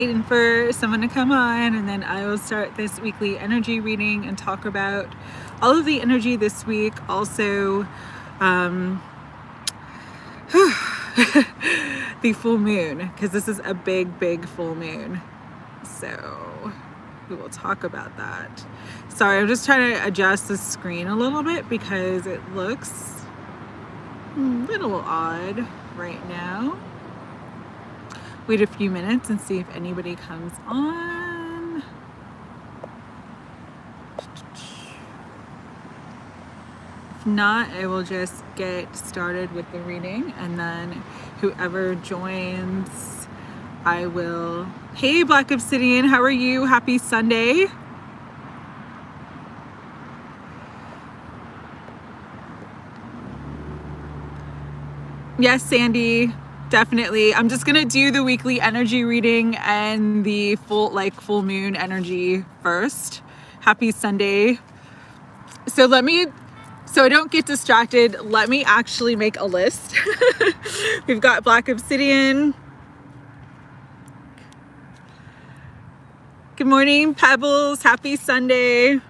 waiting for someone to come on, and then I will start this weekly energy reading and talk about all of the energy this week. Also, the full moon, because this is a big full moon. So we will talk about that. Sorry, I'm just trying to adjust the screen a little bit because it looks a little odd right now. Wait a few minutes and see if anybody comes on. If not, I will just get started with the reading, and then whoever joins, I will. Hey, Black Obsidian, how are you? Happy Sunday. Yes, Sandy, definitely. I'm just gonna do the weekly energy reading and the full moon energy first. Happy Sunday. So I don't get distracted, let me actually make a list. We've got Black Obsidian. Good morning, Pebbles. Happy Sunday.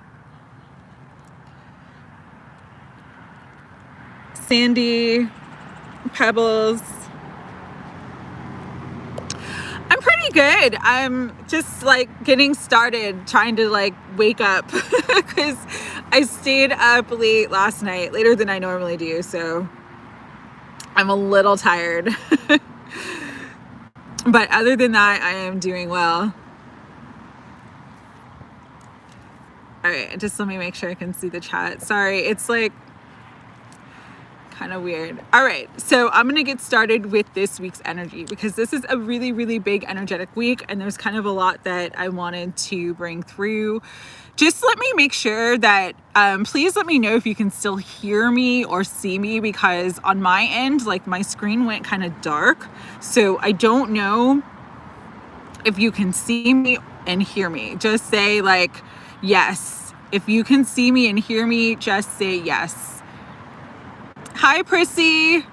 Sandy, Pebbles. I'm pretty good. I'm just getting started, trying to wake up because I stayed up late last night, later than I normally do, so I'm a little tired. But other than that, I am doing well. All right, just let me make sure I can see the chat. Sorry, it's kind of weird. All right, so I'm gonna get started with this week's energy because this is a really big energetic week, and there's kind of a lot that I wanted to bring through. Just let me make sure that please let me know if you can still hear me or see me, because on my end, my screen went kind of dark, so I don't know if you can see me and hear me. Just say yes. If you can see me and hear me, just say yes. Hi, Prissy.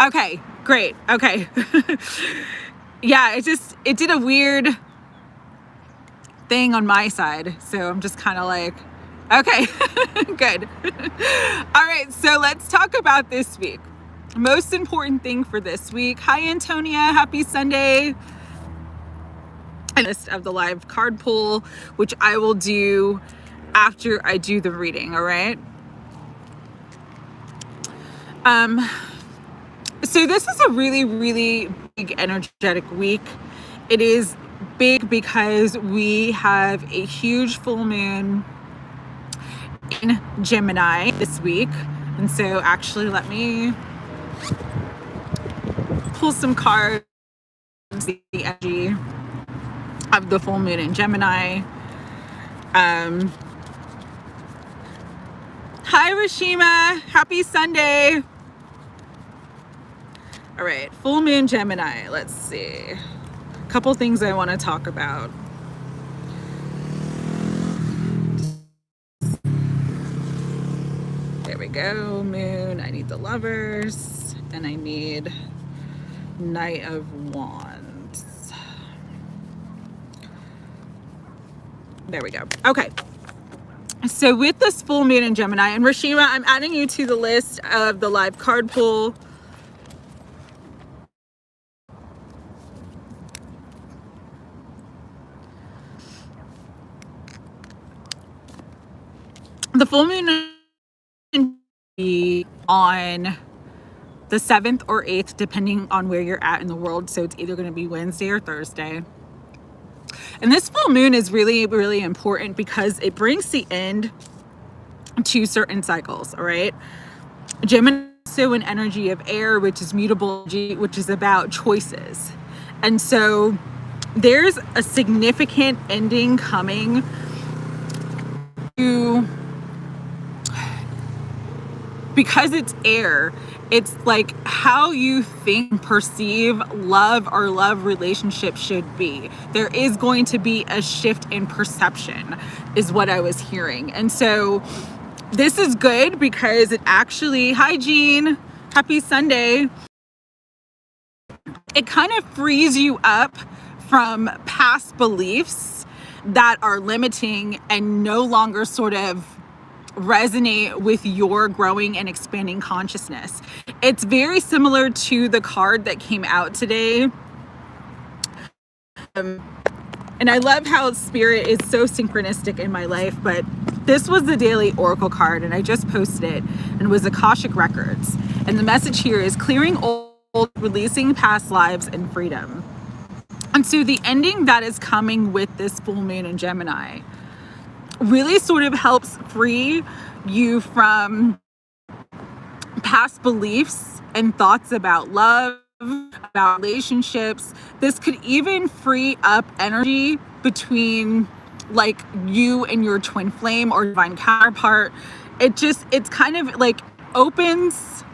Okay, great. Okay. Yeah, it did a weird thing on my side. So I'm just kind of okay, good. All right, so let's talk about this week. Most important thing for this week. Hi, Antonia. Happy Sunday. A list of the live card pull, which I will do after I do the reading. All right. So this is a really big energetic week. It is big because we have a huge full moon in Gemini this week. And so actually let me pull some cards, the energy of the full moon in Gemini. Hi, Rashima. Happy Sunday. All right, full moon Gemini. Let's see. A couple things I want to talk about. There we go, moon. I need the Lovers, and I need Knight of Wands. There we go. Okay. So with this full moon in Gemini, and Rashima, I'm adding you to the list of the live card pull. The full moon be on the 7th or 8th, depending on where you're at in the world. So it's either going to be Wednesday or Thursday. And this full moon is really important because it brings the end to certain cycles. All right. Gemini is also an energy of air, which is mutable, which is about choices. And so there's a significant ending coming to, because it's air, it's how you think, perceive love or love relationship should be. There is going to be a shift in perception, is what I was hearing. And so this is good because it actually, hi Jean, happy Sunday. It kind of frees you up from past beliefs that are limiting and no longer sort of resonate with your growing and expanding consciousness. It's very similar to the card that came out today. And I love how Spirit is so synchronistic in my life, but this was the daily oracle card and I just posted it, and it was Akashic Records. And the message here is clearing old, releasing past lives, and freedom. And so the ending that is coming with this full moon in Gemini really sort of helps free you from past beliefs and thoughts about love, about relationships. This could even free up energy between like you and your twin flame or divine counterpart. It's kind of like opens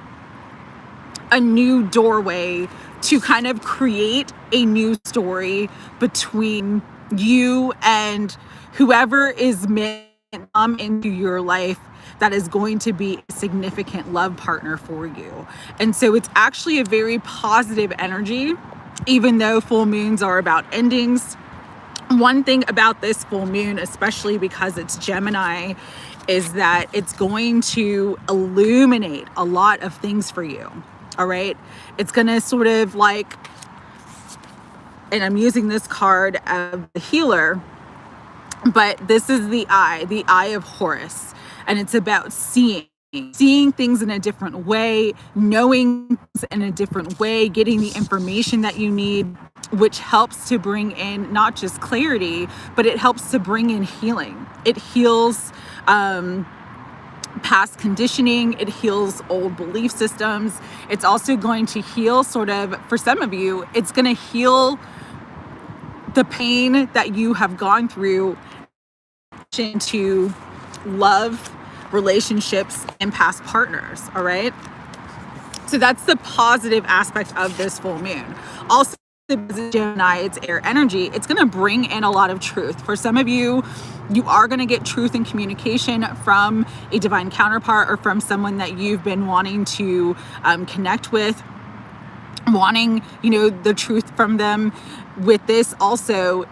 a new doorway to kind of create a new story between you and whoever is meant to come into your life that is going to be a significant love partner for you. And so it's actually a very positive energy, even though full moons are about endings. One thing about this full moon, especially because it's Gemini, is that it's going to illuminate a lot of things for you. All right. It's going to sort of like, and I'm using this card of the healer, but this is the eye of Horus. And it's about seeing things in a different way, knowing things in a different way, getting the information that you need, which helps to bring in not just clarity, but it helps to bring in healing. It heals past conditioning. It heals old belief systems. It's also going to heal sort of, for some of you, it's going to heal the pain that you have gone through into love, relationships, and past partners. All right. So that's the positive aspect of this full moon. Also, Gemini, it's air energy. It's going to bring in a lot of truth. For some of you, you are going to get truth and communication from a divine counterpart or from someone that you've been wanting to connect with, wanting, the truth from them. With this also,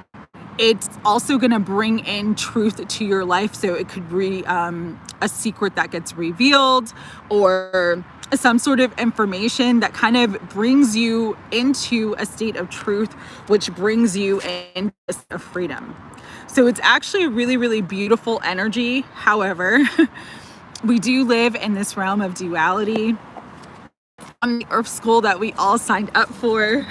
it's also going to bring in truth to your life. So it could be a secret that gets revealed, or some sort of information that kind of brings you into a state of truth, which brings you into a state of freedom. So it's actually a really, really beautiful energy. However, we do live in this realm of duality. On the Earth School that we all signed up for,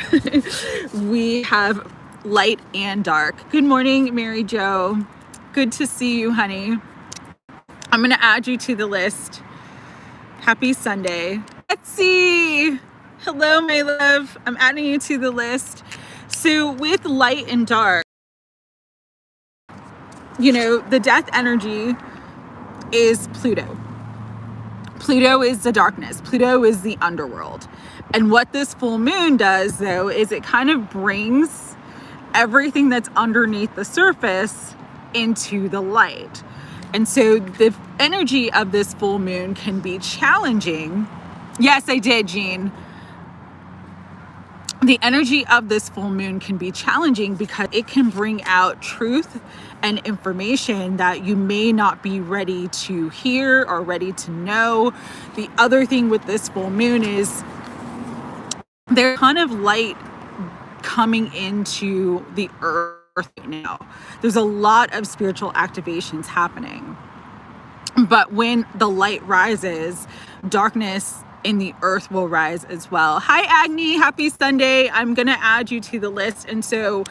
we have light and dark. Good morning, Mary Jo. Good to see you, honey. I'm going to add you to the list. Happy Sunday. Betsy. Hello, my love. I'm adding you to the list. So with light and dark, the death energy is Pluto. Pluto is the darkness. Pluto is the underworld. And what this full moon does, though, is it kind of brings everything that's underneath the surface into the light. And so the energy of this full moon can be challenging. Yes, I did, Jean. The energy of this full moon can be challenging because it can bring out truth and information that you may not be ready to hear or ready to know. The other thing with this full moon is there's a ton of light coming into the earth right now. There's a lot of spiritual activations happening. But when the light rises, darkness in the earth will rise as well. Hi, Agni. Happy Sunday. I'm going to add you to the list. And so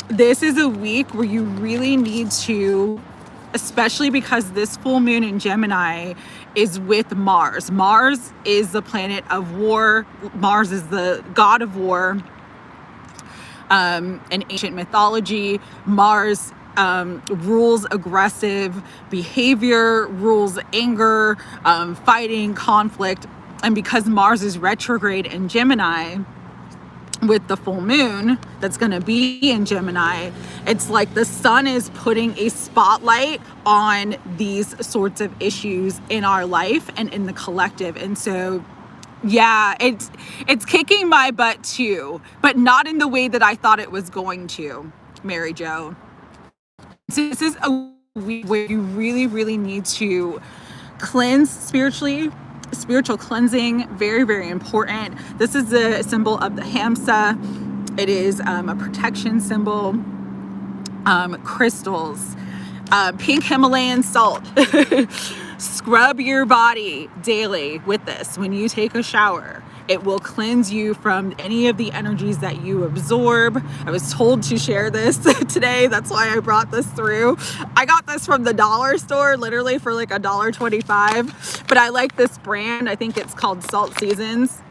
this is a week where you really need to, especially because this full moon in Gemini is with Mars. Mars is the planet of war. Mars is the god of war. In ancient mythology, Mars rules aggressive behavior, rules anger, fighting, conflict. And because Mars is retrograde in Gemini, with the full moon that's going to be in Gemini, it's like the sun is putting a spotlight on these sorts of issues in our life and in the collective. And so Yeah, it's kicking my butt too, but not in the way that I thought it was going to, Mary Jo. So this is a week where you really, really need to cleanse spiritually. Spiritual cleansing, very, very important. This is the symbol of the Hamsa. It is a protection symbol. Crystals, pink Himalayan salt. Scrub your body daily with this when you take a shower. It will cleanse you from any of the energies that you absorb. I was told to share this today. That's why I brought this through. I got this from the dollar store, literally for like $1.25. But I like this brand. I think it's called Salt Seasons,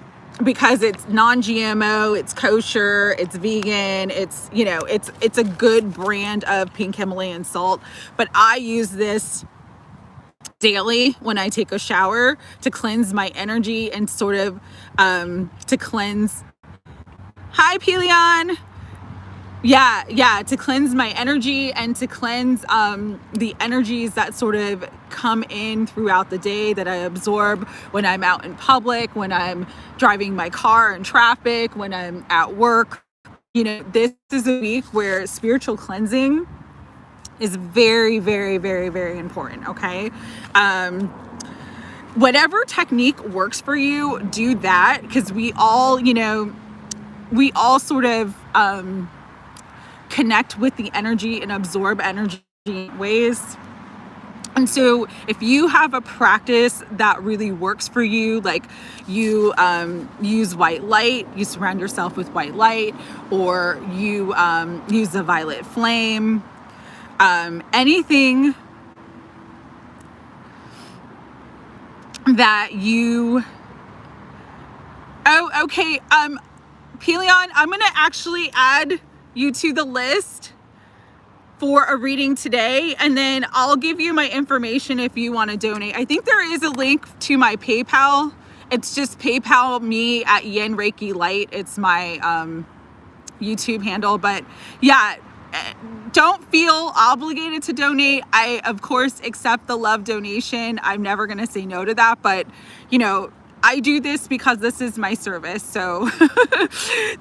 because it's non-GMO, it's kosher, it's vegan, it's, you know, it's a good brand of pink Himalayan salt. But I use this daily when I take a shower to cleanse my energy and sort of to cleanse. Hi, Pelion. Yeah, to cleanse my energy and to cleanse the energies that sort of come in throughout the day that I absorb when I'm out in public, when I'm driving my car in traffic, when I'm at work. You know, this is a week where spiritual cleansing is very, very, very, very important, okay? Whatever technique works for you, do that, because we all, you know, we all sort of connect with the energy and absorb energy in ways. And so if you have a practice that really works for you, like you use white light, you surround yourself with white light, or you use the violet flame, anything that you, oh, okay, Pelion, I'm gonna actually add you to the list for a reading today, and then I'll give you my information if you want to donate. I think there is a link to my PayPal. It's just PayPal me at Yen Reiki Light. It's my YouTube handle. But yeah, don't feel obligated to donate. I of course accept the love donation. I'm never gonna say no to that, but you know, I do this because this is my service. So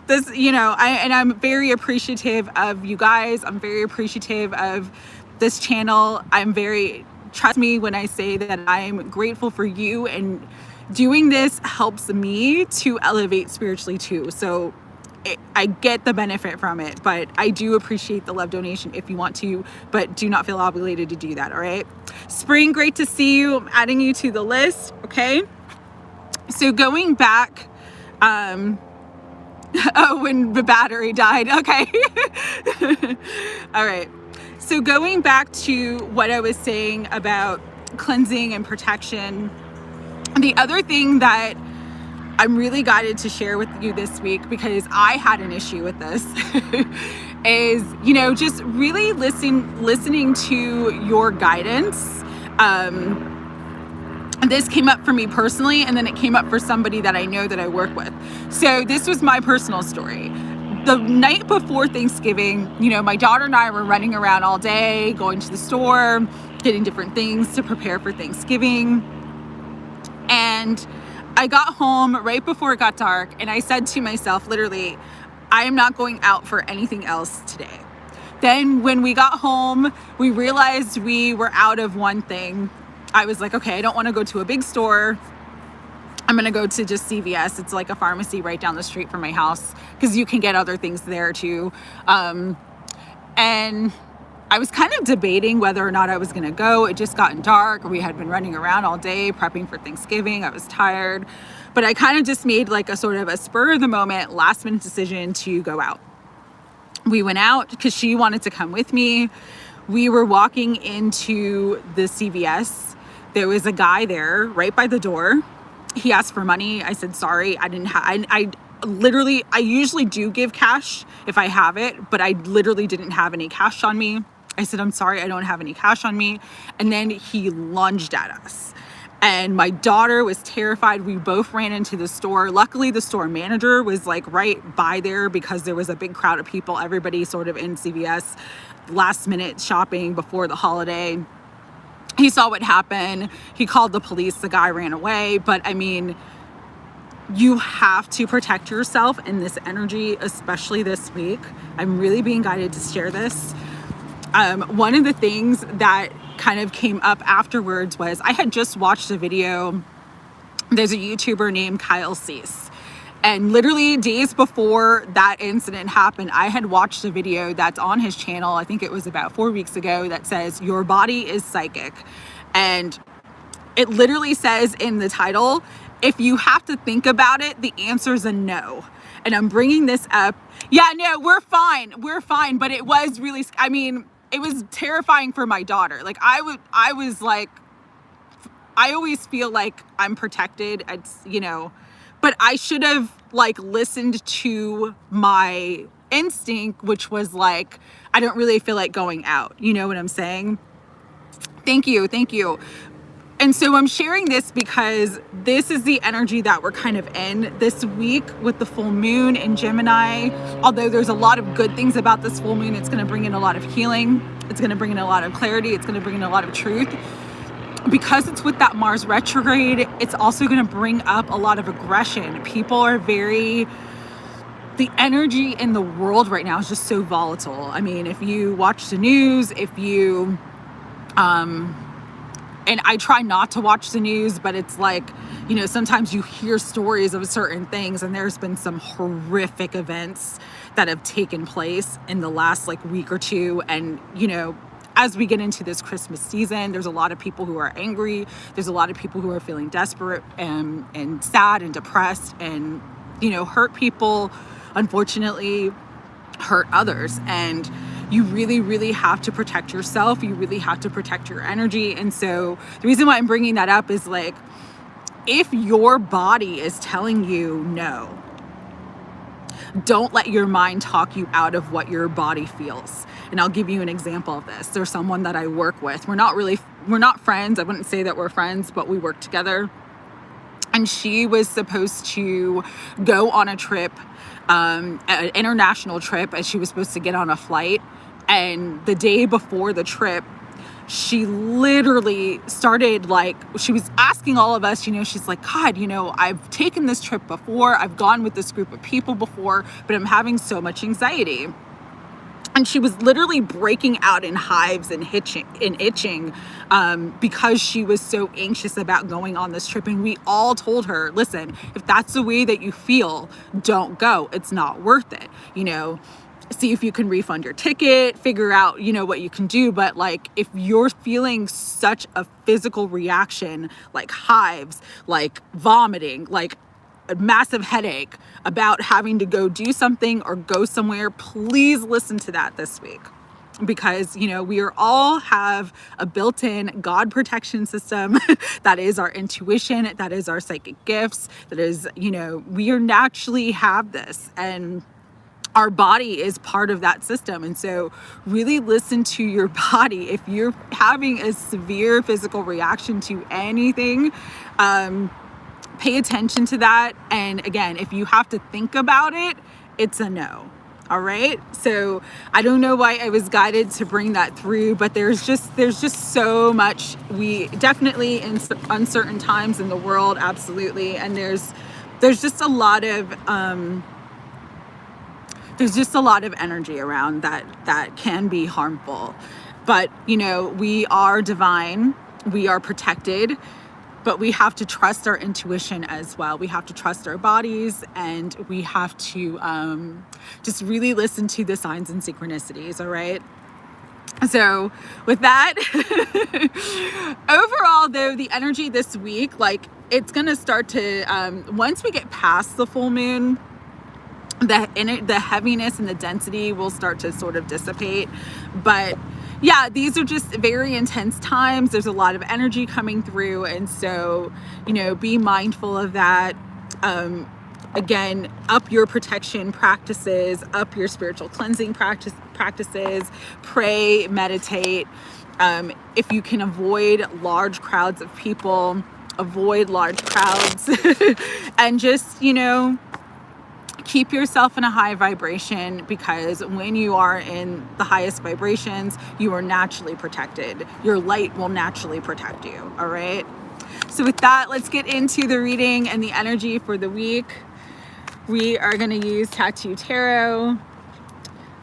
this, you know, I'm very appreciative of you guys. I'm very appreciative of this channel. Trust me when I say that I'm grateful for you, and doing this helps me to elevate spiritually too. So I get the benefit from it, but I do appreciate the love donation if you want to, but do not feel obligated to do that. All right. Spring, great to see you. I'm adding you to the list. Okay. So going back, oh, when the battery died. Okay. All right. So going back to what I was saying about cleansing and protection, the other thing that I'm really guided to share with you this week, because I had an issue with this, is, you know, just really listening to your guidance. This came up for me personally, and then it came up for somebody that I know that I work with. So this was my personal story. The night before Thanksgiving, you know, my daughter and I were running around all day, going to the store, getting different things to prepare for Thanksgiving. And I got home right before it got dark, and I said to myself, literally, I am not going out for anything else today. Then when we got home, we realized we were out of one thing. I was like, okay, I don't want to go to a big store. I'm going to go to just CVS. It's like a pharmacy right down the street from my house, because you can get other things there too. And I was kind of debating whether or not I was going to go. It just gotten dark. We had been running around all day prepping for Thanksgiving. I was tired, but I kind of just made like a sort of a spur of the moment, last minute decision to go out. We went out because she wanted to come with me. We were walking into the CVS. There was a guy there right by the door. He asked for money. I said, sorry, I didn't have, I usually do give cash if I have it, but I literally didn't have any cash on me. I said, I'm sorry, I don't have any cash on me. And then he lunged at us. And my daughter was terrified. We both ran into the store. Luckily, the store manager was like right by there, because there was a big crowd of people, everybody sort of in CVS, last minute shopping before the holiday. He saw what happened. He called the police. The guy ran away. But I mean, you have to protect yourself in this energy, especially this week. I'm really being guided to share this. One of the things that kind of came up afterwards was I had just watched a video. There's a YouTuber named Kyle Cease. And literally days before that incident happened, I had watched a video that's on his channel. I think it was about 4 weeks ago, that says your body is psychic. And it literally says in the title, if you have to think about it, the answer is a no. And I'm bringing this up. Yeah, no, we're fine. We're fine. But it was really, I mean, it was terrifying for my daughter. Like I was like, I always feel like I'm protected. It's, you know, but I should have like listened to my instinct, which was like, I don't really feel like going out. You know what I'm saying? Thank you. Thank you. And so I'm sharing this because this is the energy that we're kind of in this week with the full moon in Gemini. Although there's a lot of good things about this full moon, it's going to bring in a lot of healing. It's going to bring in a lot of clarity. It's going to bring in a lot of truth. Because it's with that Mars retrograde, it's also going to bring up a lot of aggression. People are the energy in the world right now is just so volatile. I mean, if you watch the news, if you, and I try not to watch the news, but it's like, you know, sometimes you hear stories of certain things, and there's been some horrific events that have taken place in the last like week or two. And, you know, as we get into this Christmas season, there's a lot of people who are angry. There's a lot of people who are feeling desperate and sad and depressed, and, you know, hurt people, unfortunately, hurt others. And you really, really have to protect yourself. You really have to protect your energy. And so the reason why I'm bringing that up is like, if your body is telling you no, don't let your mind talk you out of what your body feels. And I'll give you an example of this. There's someone that I work with. We're not friends. I wouldn't say that we're friends, but we work together. And she was supposed to go on a trip, an international trip, and she was supposed to get on a flight. And the day before the trip, she literally started like, she was asking all of us, you know, she's like, God, you know, I've taken this trip before. I've gone with this group of people before, but I'm having so much anxiety. And she was literally breaking out in hives and itching because she was so anxious about going on this trip. And we all told her, listen, if that's the way that you feel, don't go. It's not worth it. You know, see if you can refund your ticket, figure out, you know, what you can do. But like, if you're feeling such a physical reaction, like hives, like vomiting, like a massive headache about having to go do something or go somewhere, please listen to that this week. Because, you know, we all have a built-in God protection system. That is our intuition. That is our psychic gifts. That is, you know, we are naturally have this, and our body is part of that system. And so really listen to your body. If you're having a severe physical reaction to anything, pay attention to that. And again, if you have to think about it, it's a no. All right. So I don't know why I was guided to bring that through, but there's just so much. We definitely in uncertain times in the world. Absolutely. And there's just a lot of, energy around that can be harmful. But, you know, we are divine, we are protected, but we have to trust our intuition as well. We have to trust our bodies, and we have to just really listen to the signs and synchronicities, all right? So with that, overall though, the energy this week, like it's gonna start to, once we get past the full moon, the heaviness and the density will start to sort of dissipate. But yeah, these are just very intense times. There's a lot of energy coming through. And so, you know, be mindful of that. Again, up your protection practices, up your spiritual cleansing practices, pray, meditate. If you can avoid large crowds of people, avoid large crowds and just, you know, keep yourself in a high vibration, because when you are in the highest vibrations, you are naturally protected. Your light will naturally protect you. All right. So with that, let's get into the reading and the energy for the week. We are going to use Tattoo Tarot.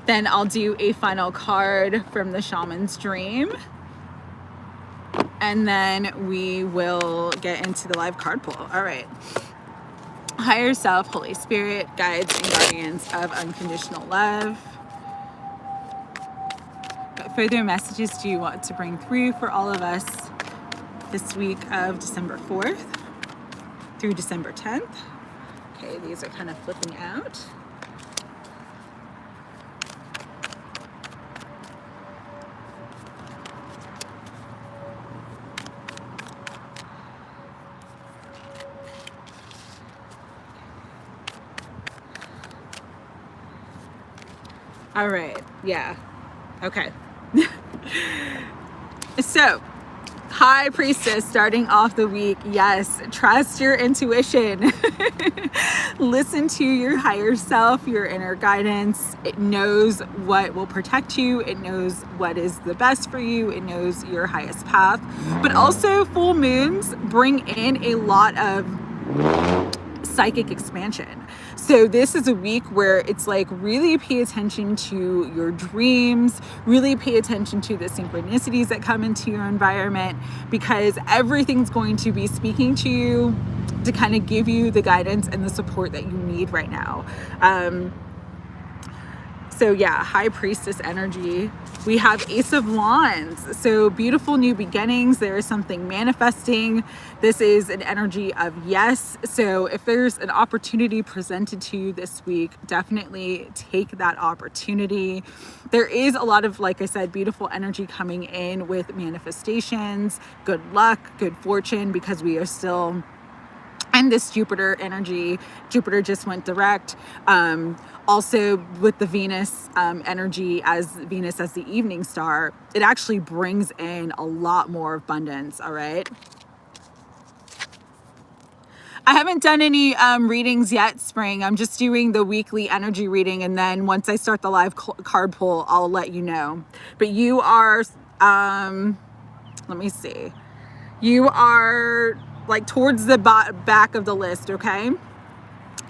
Then I'll do a final card from the Shaman's Dream. And then we will get into the live card pull. All right. Higher self, Holy Spirit, guides and guardians of unconditional love. What further messages do you want to bring through for all of us this week of December 4th through December 10th? Okay, these are kind of flipping out. All right, yeah, okay. So, High Priestess starting off the week. Yes, trust your intuition. Listen to your higher self, your inner guidance. It knows what will protect you. It knows what is the best for you. It knows your highest path. But also full moons bring in a lot of psychic expansion. So this is a week where it's like really pay attention to your dreams, really pay attention to the synchronicities that come into your environment, because everything's going to be speaking to you to kind of give you the guidance and the support that you need right now. So yeah, High Priestess energy. We have Ace of Wands. So beautiful new beginnings. There is something manifesting. This is an energy of yes. So if there's an opportunity presented to you this week, definitely take that opportunity. There is a lot of, like I said, beautiful energy coming in with manifestations, good luck, good fortune, because we are still in this Jupiter energy. Jupiter just went direct. Also with the Venus energy, as Venus as the evening star, it actually brings in a lot more abundance. All right. I haven't done any readings yet, Spring. I'm just doing the weekly energy reading. And then once I start the live card pull, I'll let you know. But you are, let me see. You are like towards the back of the list. Okay.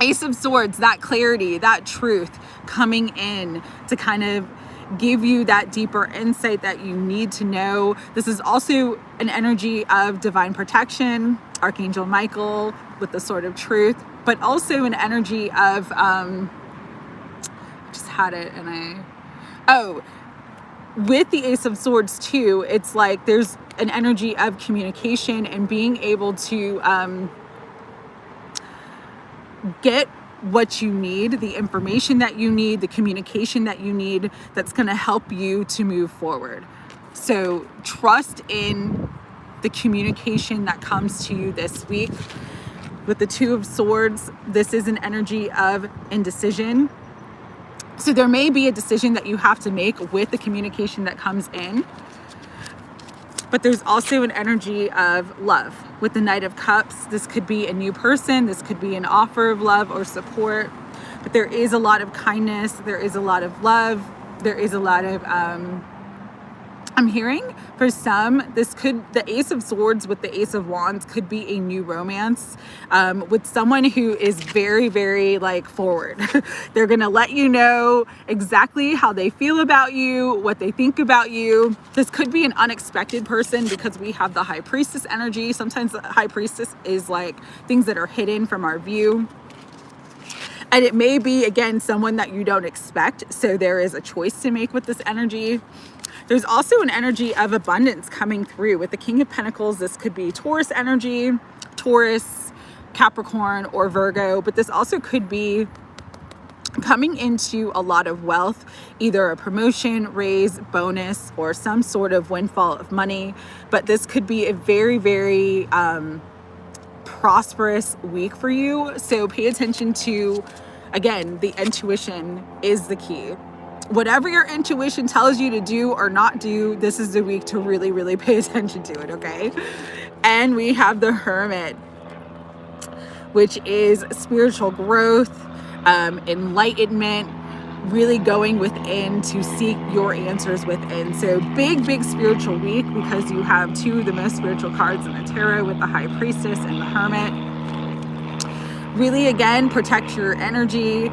Ace of Swords, that clarity, that truth coming in to kind of give you that deeper insight that you need to know. This is also an energy of divine protection, Archangel Michael with the Sword of Truth, but also an energy of, I just had it and with the Ace of Swords too, it's like there's an energy of communication and being able to, get what you need, the information that you need, the communication that you need, that's going to help you to move forward. So trust in the communication that comes to you this week. With the Two of Swords, this is an energy of indecision. So there may be a decision that you have to make with the communication that comes in. But there's also an energy of love. With the Knight of Cups, this could be a new person, this could be an offer of love or support, but there is a lot of kindness, there is a lot of love, there is a lot of, I'm hearing for some, the Ace of Swords with the Ace of Wands could be a new romance with someone who is very, very like forward. They're going to let you know exactly how they feel about you, what they think about you. This could be an unexpected person because we have the High Priestess energy. Sometimes the High Priestess is like things that are hidden from our view. And it may be, again, someone that you don't expect. So there is a choice to make with this energy. There's also an energy of abundance coming through. With the King of Pentacles, this could be Taurus energy, Taurus, Capricorn, or Virgo, but this also could be coming into a lot of wealth, either a promotion, raise, bonus, or some sort of windfall of money. But this could be a very, very prosperous week for you. So pay attention to, again, the intuition is the key. Whatever your intuition tells you to do or not do, this is the week to really, really pay attention to it, okay? And we have the Hermit, which is spiritual growth, enlightenment, really going within to seek your answers within. So big spiritual week, because you have two of the most spiritual cards in the tarot with the High Priestess and the Hermit. Really, again, protect your energy.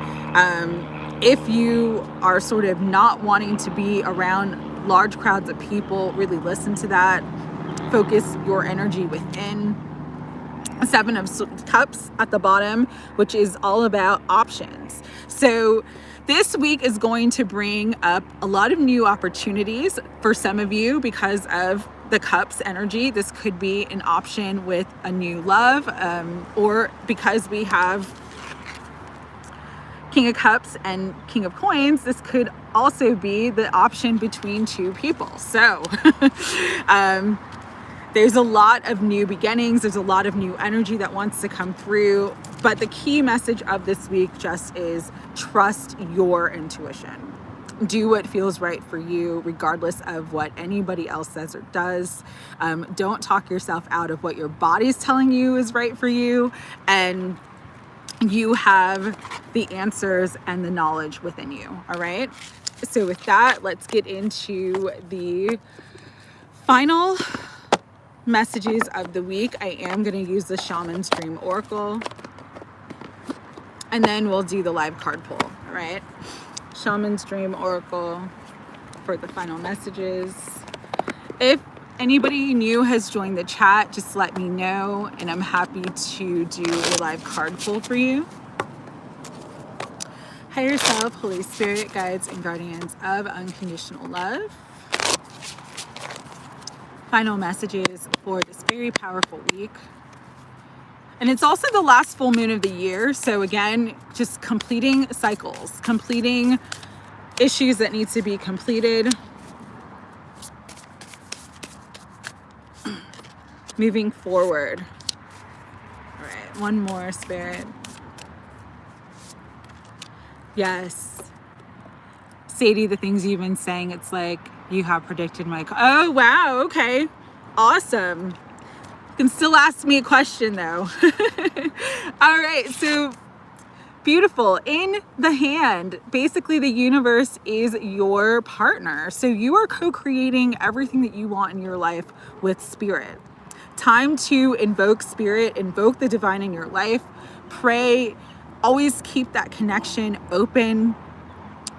If you are sort of not wanting to be around large crowds of people, really listen to that. Focus your energy within. Seven of Cups at the bottom, which is all about options. So this week is going to bring up a lot of new opportunities for some of you because of the Cups energy. This could be an option with a new love, or because we have King of Cups and King of Coins, this could also be the option between two people. So there's a lot of new beginnings. There's a lot of new energy that wants to come through. But the key message of this week just is trust your intuition. Do what feels right for you, regardless of what anybody else says or does. Don't talk yourself out of what your body's telling you is right for you. And you have the answers and the knowledge within you. All right. So with that, let's get into the final messages of the week. I am going to use the Shaman's Dream Oracle, and then we'll do the live card pull. All right. Shaman's Dream Oracle for the final messages. If anybody new has joined the chat, just let me know, and I'm happy to do a live card pull for you. Higher Self, Holy Spirit, Guides, and Guardians of Unconditional Love. Final messages for this very powerful week. And it's also the last full moon of the year. So again, just completing cycles, completing issues that need to be completed. Moving forward. All right, one more, Spirit. Yes. Sadie, the things you've been saying, it's like you have predicted my... Oh, wow. Okay. Awesome. You can still ask me a question, though. All right. So beautiful. In the hand, basically the universe is your partner. So you are co-creating everything that you want in your life with Spirit. Time to invoke Spirit, invoke the divine in your life. Pray. Always keep that connection open.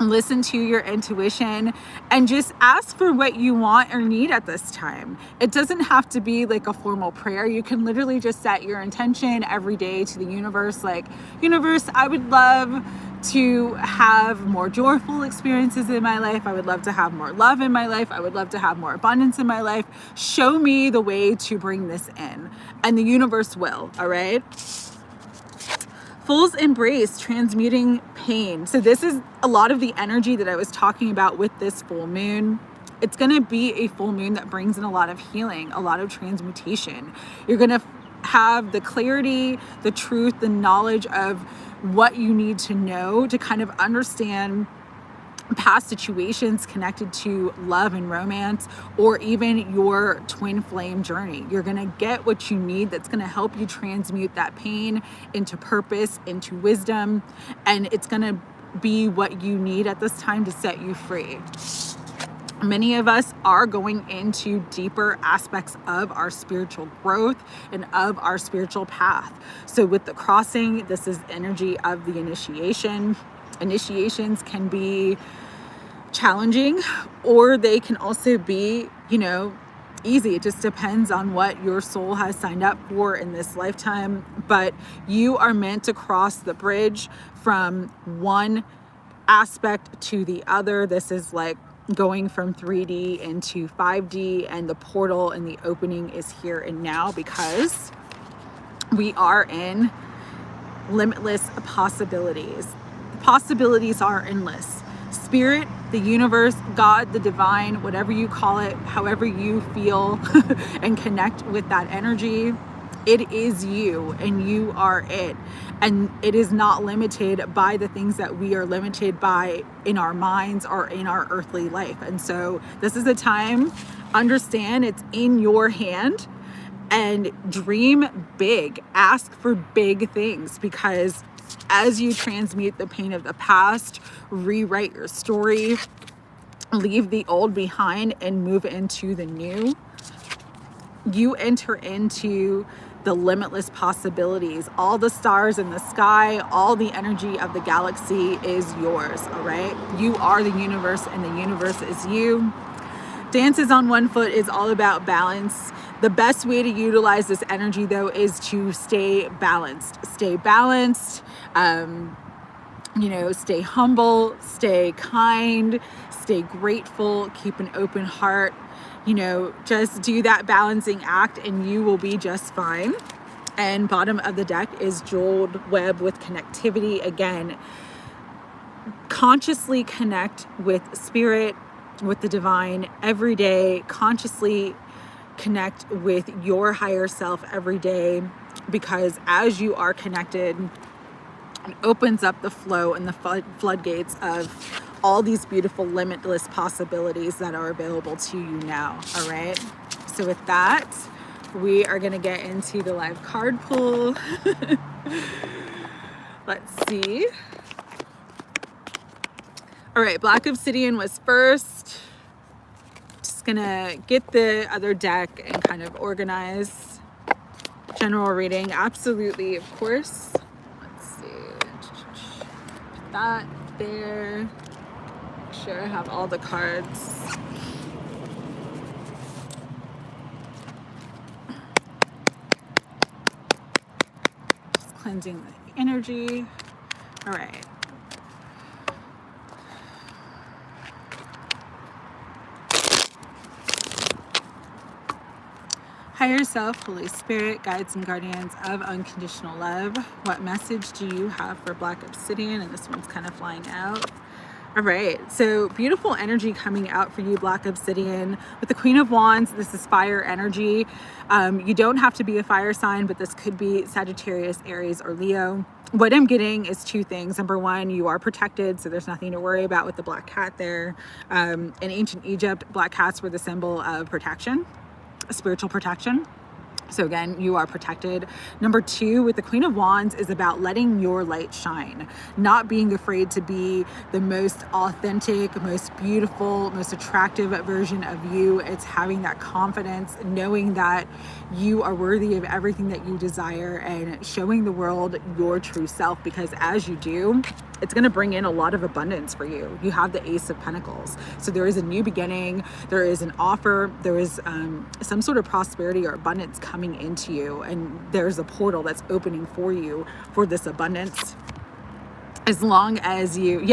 Listen to your intuition and just ask for what you want or need at this time. It doesn't have to be like a formal prayer. You can literally just set your intention every day to the universe, like, universe, I would love to have more joyful experiences in my life. I would love to have more love in my life. I would love to have more abundance in my life. Show me the way to bring this in, and the universe will. All right. Fool's Embrace, transmuting pain. So this is a lot of the energy that I was talking about with this full moon. It's going to be a full moon that brings in a lot of healing, a lot of transmutation. You're going to have the clarity, the truth, the knowledge of what you need to know to kind of understand past situations connected to love and romance, or even your twin flame journey. You're going to get what you need that's going to help you transmute that pain into purpose, into wisdom, and it's going to be what you need at this time to set you free. Many of us are going into deeper aspects of our spiritual growth and of our spiritual path. So with the crossing, this is energy of the initiation. Initiations can be challenging, or they can also be, easy. It just depends on what your soul has signed up for in this lifetime. But you are meant to cross the bridge from one aspect to the other. This is like going from 3D into 5D, and the portal and the opening is here and now, because we are in limitless possibilities. Possibilities are endless. Spirit, the universe, God, the divine, whatever you call it, however you feel and connect with that energy, it is you, and you are it. And it is not limited by the things that we are limited by in our minds or in our earthly life. And so this is a time, understand it's in your hand, and dream big, ask for big things, because as you transmute the pain of the past, rewrite your story, leave the old behind and move into the new, you enter into the limitless possibilities. All the stars in the sky, all the energy of the galaxy is yours, all right? You are the universe and the universe is you. Dances on one foot is all about balance. The best way to utilize this energy, though, is to stay balanced. Stay balanced, stay humble, stay kind, stay grateful, keep an open heart. Just do that balancing act and you will be just fine. And bottom of the deck is Jeweled Web with connectivity. Again, consciously connect with spirit, with the divine every day. Consciously connect with your higher self every day, because as you are connected, it opens up the flow and the floodgates of all these beautiful limitless possibilities that are available to you now. All right, so with that, we are going to get into the live card pull. Let's see. All right, Black Obsidian was first. Just gonna get the other deck and kind of organize. General reading, absolutely, of course. Let's see. Put that there. Make sure I have all the cards. Just cleansing the energy. All right. Higher self, Holy Spirit, guides and guardians of unconditional love. What message do you have for Black Obsidian? And this one's kind of flying out. All right, so beautiful energy coming out for you, Black Obsidian. With the Queen of Wands, this is fire energy. You don't have to be a fire sign, but this could be Sagittarius, Aries, or Leo. What I'm getting is two things. Number one, you are protected, so there's nothing to worry about with the black cat there. In ancient Egypt, black cats were the symbol of protection, spiritual protection. So again, you are protected. Number two, with the Queen of Wands, is about letting your light shine, not being afraid to be the most authentic, most beautiful, most attractive version of you. It's having that confidence, knowing that you are worthy of everything that you desire, and showing the world your true self, because as you do, it's going to bring in a lot of abundance for you. You have the Ace of Pentacles. So there is a new beginning. There is an offer. There is some sort of prosperity or abundance coming into you. And there's a portal that's opening for you for this abundance. As long as you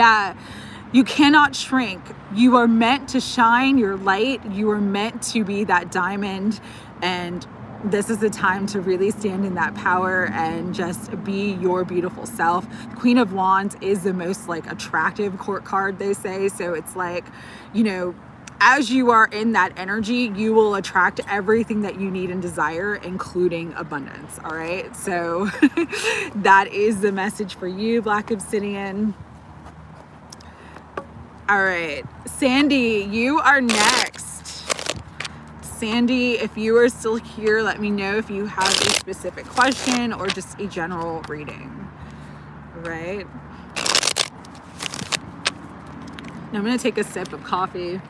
cannot shrink. You are meant to shine your light. You are meant to be that diamond, and this is the time to really stand in that power and just be your beautiful self. Queen of Wands is the most attractive court card, they say. So it's as you are in that energy, you will attract everything that you need and desire, including abundance. All right. So that is the message for you, Black Obsidian. All right, Sandy, you are next. Sandy, if you are still here, let me know if you have a specific question or just a general reading. All right. Now I'm going to take a sip of coffee.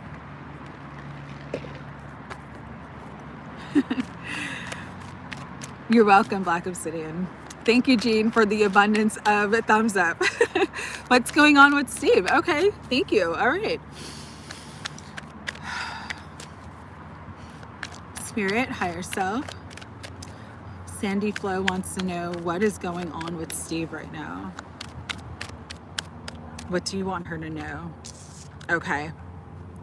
You're welcome, Black Obsidian. Thank you, Jean, for the abundance of thumbs up. What's going on with Steve? Okay, thank you. All right. Spirit, higher self. Sandy Flo wants to know what is going on with Steve right now. What do you want her to know? Okay,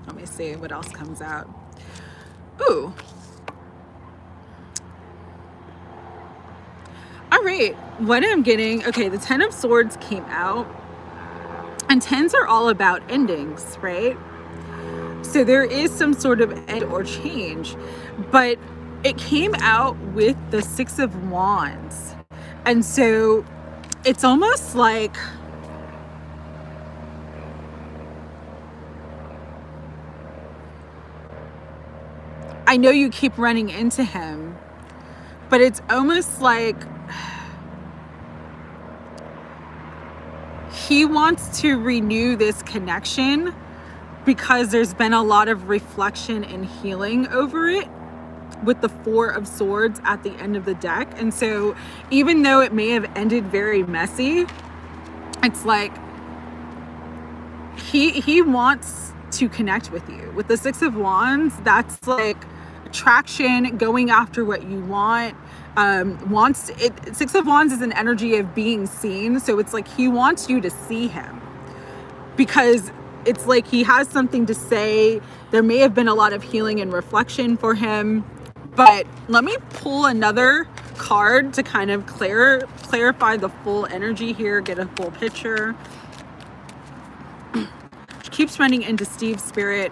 let me see what else comes out. Ooh. All right, what I'm getting, okay, the 10 of Swords came out, and 10s are all about endings, right? So there is some sort of end or change, but it came out with the 6 of Wands. And so it's almost like I know you keep running into him, but it's almost like he wants to renew this connection because there's been a lot of reflection and healing over it with the Four of Swords at the end of the deck. And so even though it may have ended very messy, it's like he wants to connect with you. With the Six of Wands, that's like attraction, going after what you want. Six of Wands is an energy of being seen. So it's like he wants you to see him, because it's like he has something to say. There may have been a lot of healing and reflection for him. But let me pull another card to kind of clarify the full energy here, get a full picture. Keeps running into Steve's spirit.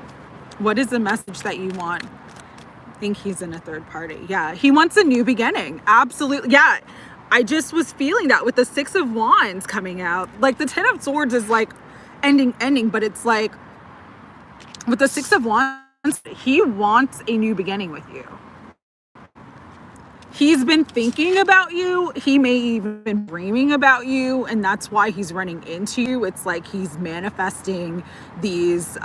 What is the message that you want? I think he's in a third party. Yeah, he wants a new beginning. Absolutely. Yeah, I just was feeling that with the Six of Wands coming out. Like the Ten of Swords is like ending, but it's like with the Six of Wands, he wants a new beginning with you. He's been thinking about you. He may even been dreaming about you, and that's why he's running into you. It's like he's manifesting these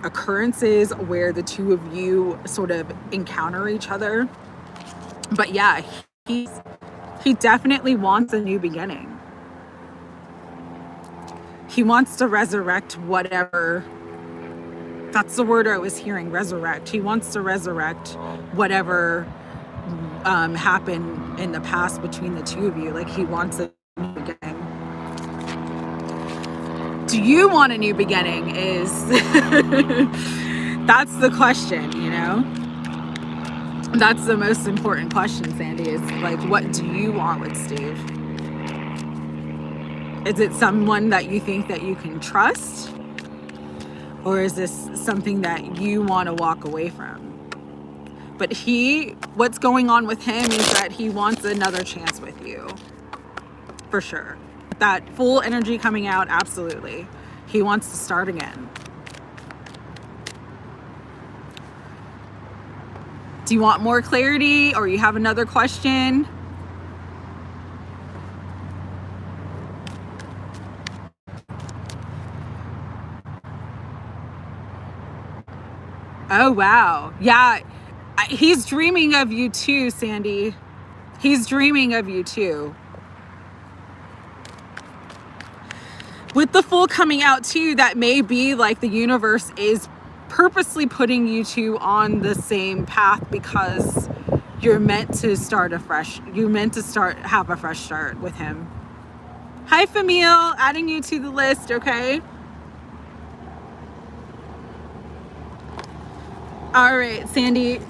occurrences where the two of you sort of encounter each other. But yeah, he definitely wants a new beginning. He wants to resurrect whatever. That's the word I was hearing, resurrect. He wants to resurrect whatever happened in the past between the two of you. Like he wants a new beginning. Do you want a new beginning is that's the question, you know? That's the most important question, Sandy, is like, what do you want with Steve? Is it someone that you think that you can trust? Or is this something that you want to walk away from? But what's going on with him is that he wants another chance with you. For sure. That full energy coming out, absolutely. He wants to start again. Do you want more clarity, or you have another question? Oh, wow. Yeah. He's dreaming of you too, Sandy. He's dreaming of you too. With the full coming out too, that may be like the universe is purposely putting you two on the same path, because you're meant to start afresh. You're meant to have a fresh start with him. Hi, Famil. Adding you to the list, okay? All right, Sandy,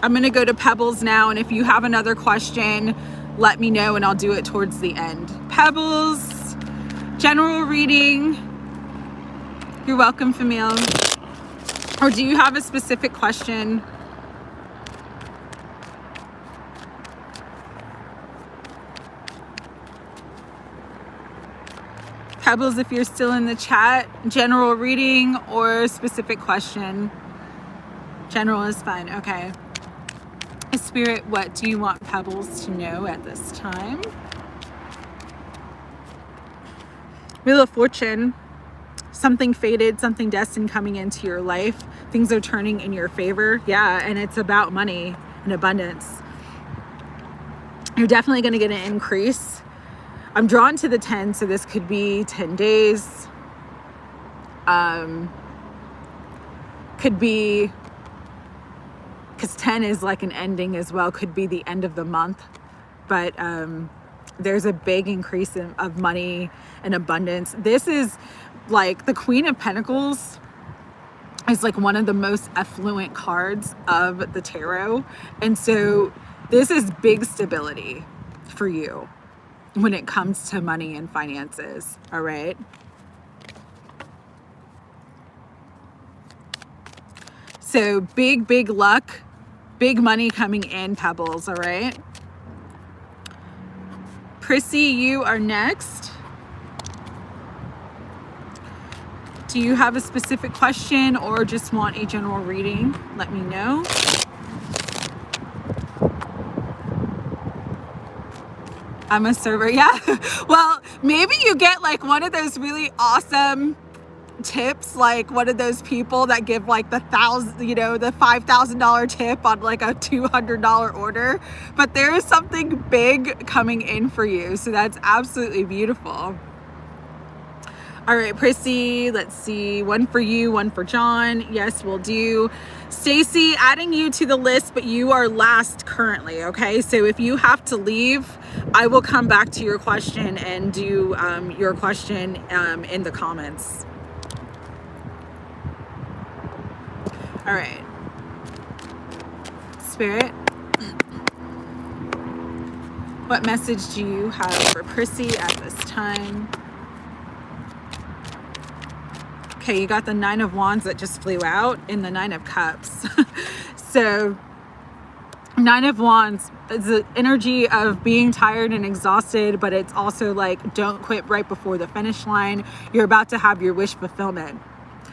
I'm going to go to Pebbles now. And if you have another question, let me know and I'll do it towards the end. Pebbles, general reading. You're welcome, Famil. Or do you have a specific question? Pebbles, if you're still in the chat, general reading or specific question. General is fine. Okay. Spirit, what do you want Pebbles to know at this time? Wheel of Fortune. Something fated, something destined coming into your life. Things are turning in your favor. Yeah, and it's about money and abundance. You're definitely going to get an increase. I'm drawn to the 10, so this could be 10 days. Could be, because 10 is like an ending as well, could be the end of the month. But there's a big increase of money and abundance. This is like the Queen of Pentacles is like one of the most affluent cards of the tarot. And so this is big stability for you when it comes to money and finances. All right. So big luck, big money coming in, Pebbles. All right. Prissy, you are next. Do you have a specific question or just want a general reading? Let me know. I'm a server. Yeah. Well, maybe you get like one of those really awesome tips, like one of those people that give like the $5,000 tip on like a $200 order, but there is something big coming in for you. So that's absolutely beautiful. All right, Prissy, let's see. One for you, one for John. Yes, we'll do. Stacy, adding you to the list, but you are last currently, okay? So if you have to leave, I will come back to your question and do your question in the comments. All right. Spirit, what message do you have for Prissy at this time? Okay, you got the 9 of Wands that just flew out in the 9 of Cups. So 9 of Wands is the energy of being tired and exhausted, but it's also like, don't quit right before the finish line. You're about to have your wish fulfillment.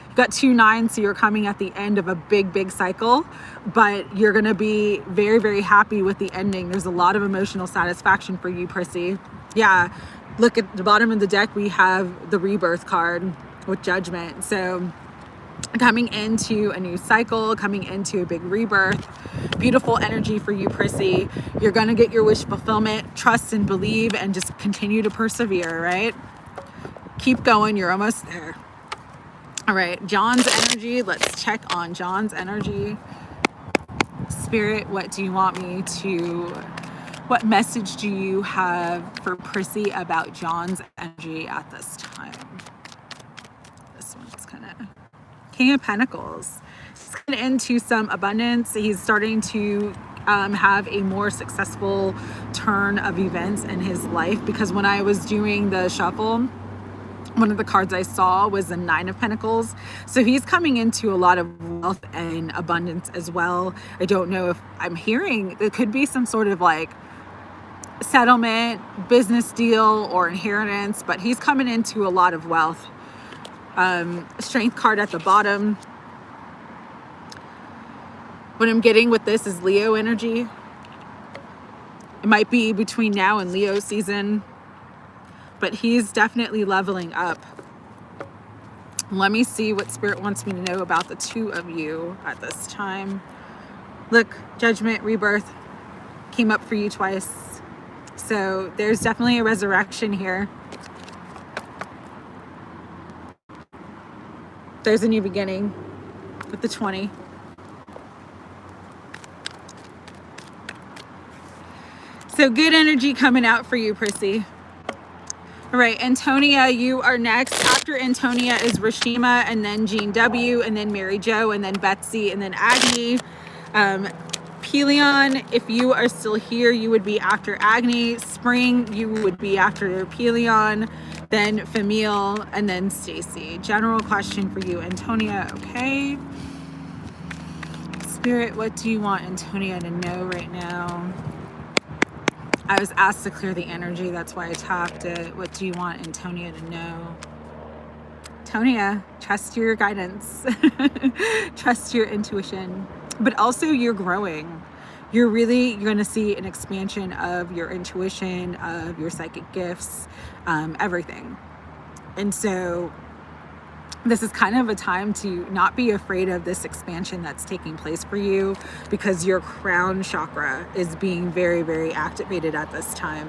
You got 2 9s, so you're coming at the end of a big cycle, but you're gonna be very, very happy with the ending. There's a lot of emotional satisfaction for you, Prissy. Yeah, look at the bottom of the deck, we have the rebirth card with Judgment. So coming into a new cycle, coming into a big rebirth, beautiful energy for you, Prissy. You're gonna get your wish fulfillment. Trust and believe and just continue to persevere, right? Keep going, you're almost there. All right, John's energy. Let's check on John's energy. Spirit, what do you want me to, what message do you have for Prissy about John's energy at this time? This one's kind of King of Pentacles. He's getting into some abundance. He's starting to have a more successful turn of events in his life, because when I was doing the shuffle, one of the cards I saw was the 9 of Pentacles. So he's coming into a lot of wealth and abundance as well. I don't know if I'm hearing, there could be some sort of like settlement, business deal, or inheritance, but he's coming into a lot of wealth. Strength card at the bottom. What I'm getting with this is Leo energy. It might be between now and Leo season, but he's definitely leveling up. Let me see what Spirit wants me to know about the 2 of you at this time. Look, Judgment, Rebirth came up for you twice. So there's definitely a resurrection here. There's a new beginning with the 20. So good energy coming out for you, Prissy. All right, Antonia, you are next. After Antonia is Rashima, and then Jean W, and then Mary Jo, and then Betsy, and then Agni. Pelion, if you are still here, you would be after Agni. Spring, you would be after Pelion, then Famille, and then Stacy. General question for you, Antonia, okay? Spirit, what do you want Antonia to know right now? I was asked to clear the energy, that's why I tapped it. What do you want Antonia to know? Antonia, trust your guidance. Trust your intuition. But also you're growing. You're going to see an expansion of your intuition, of your psychic gifts, everything. And so this is kind of a time to not be afraid of this expansion that's taking place for you, because your crown chakra is being very, very activated at this time.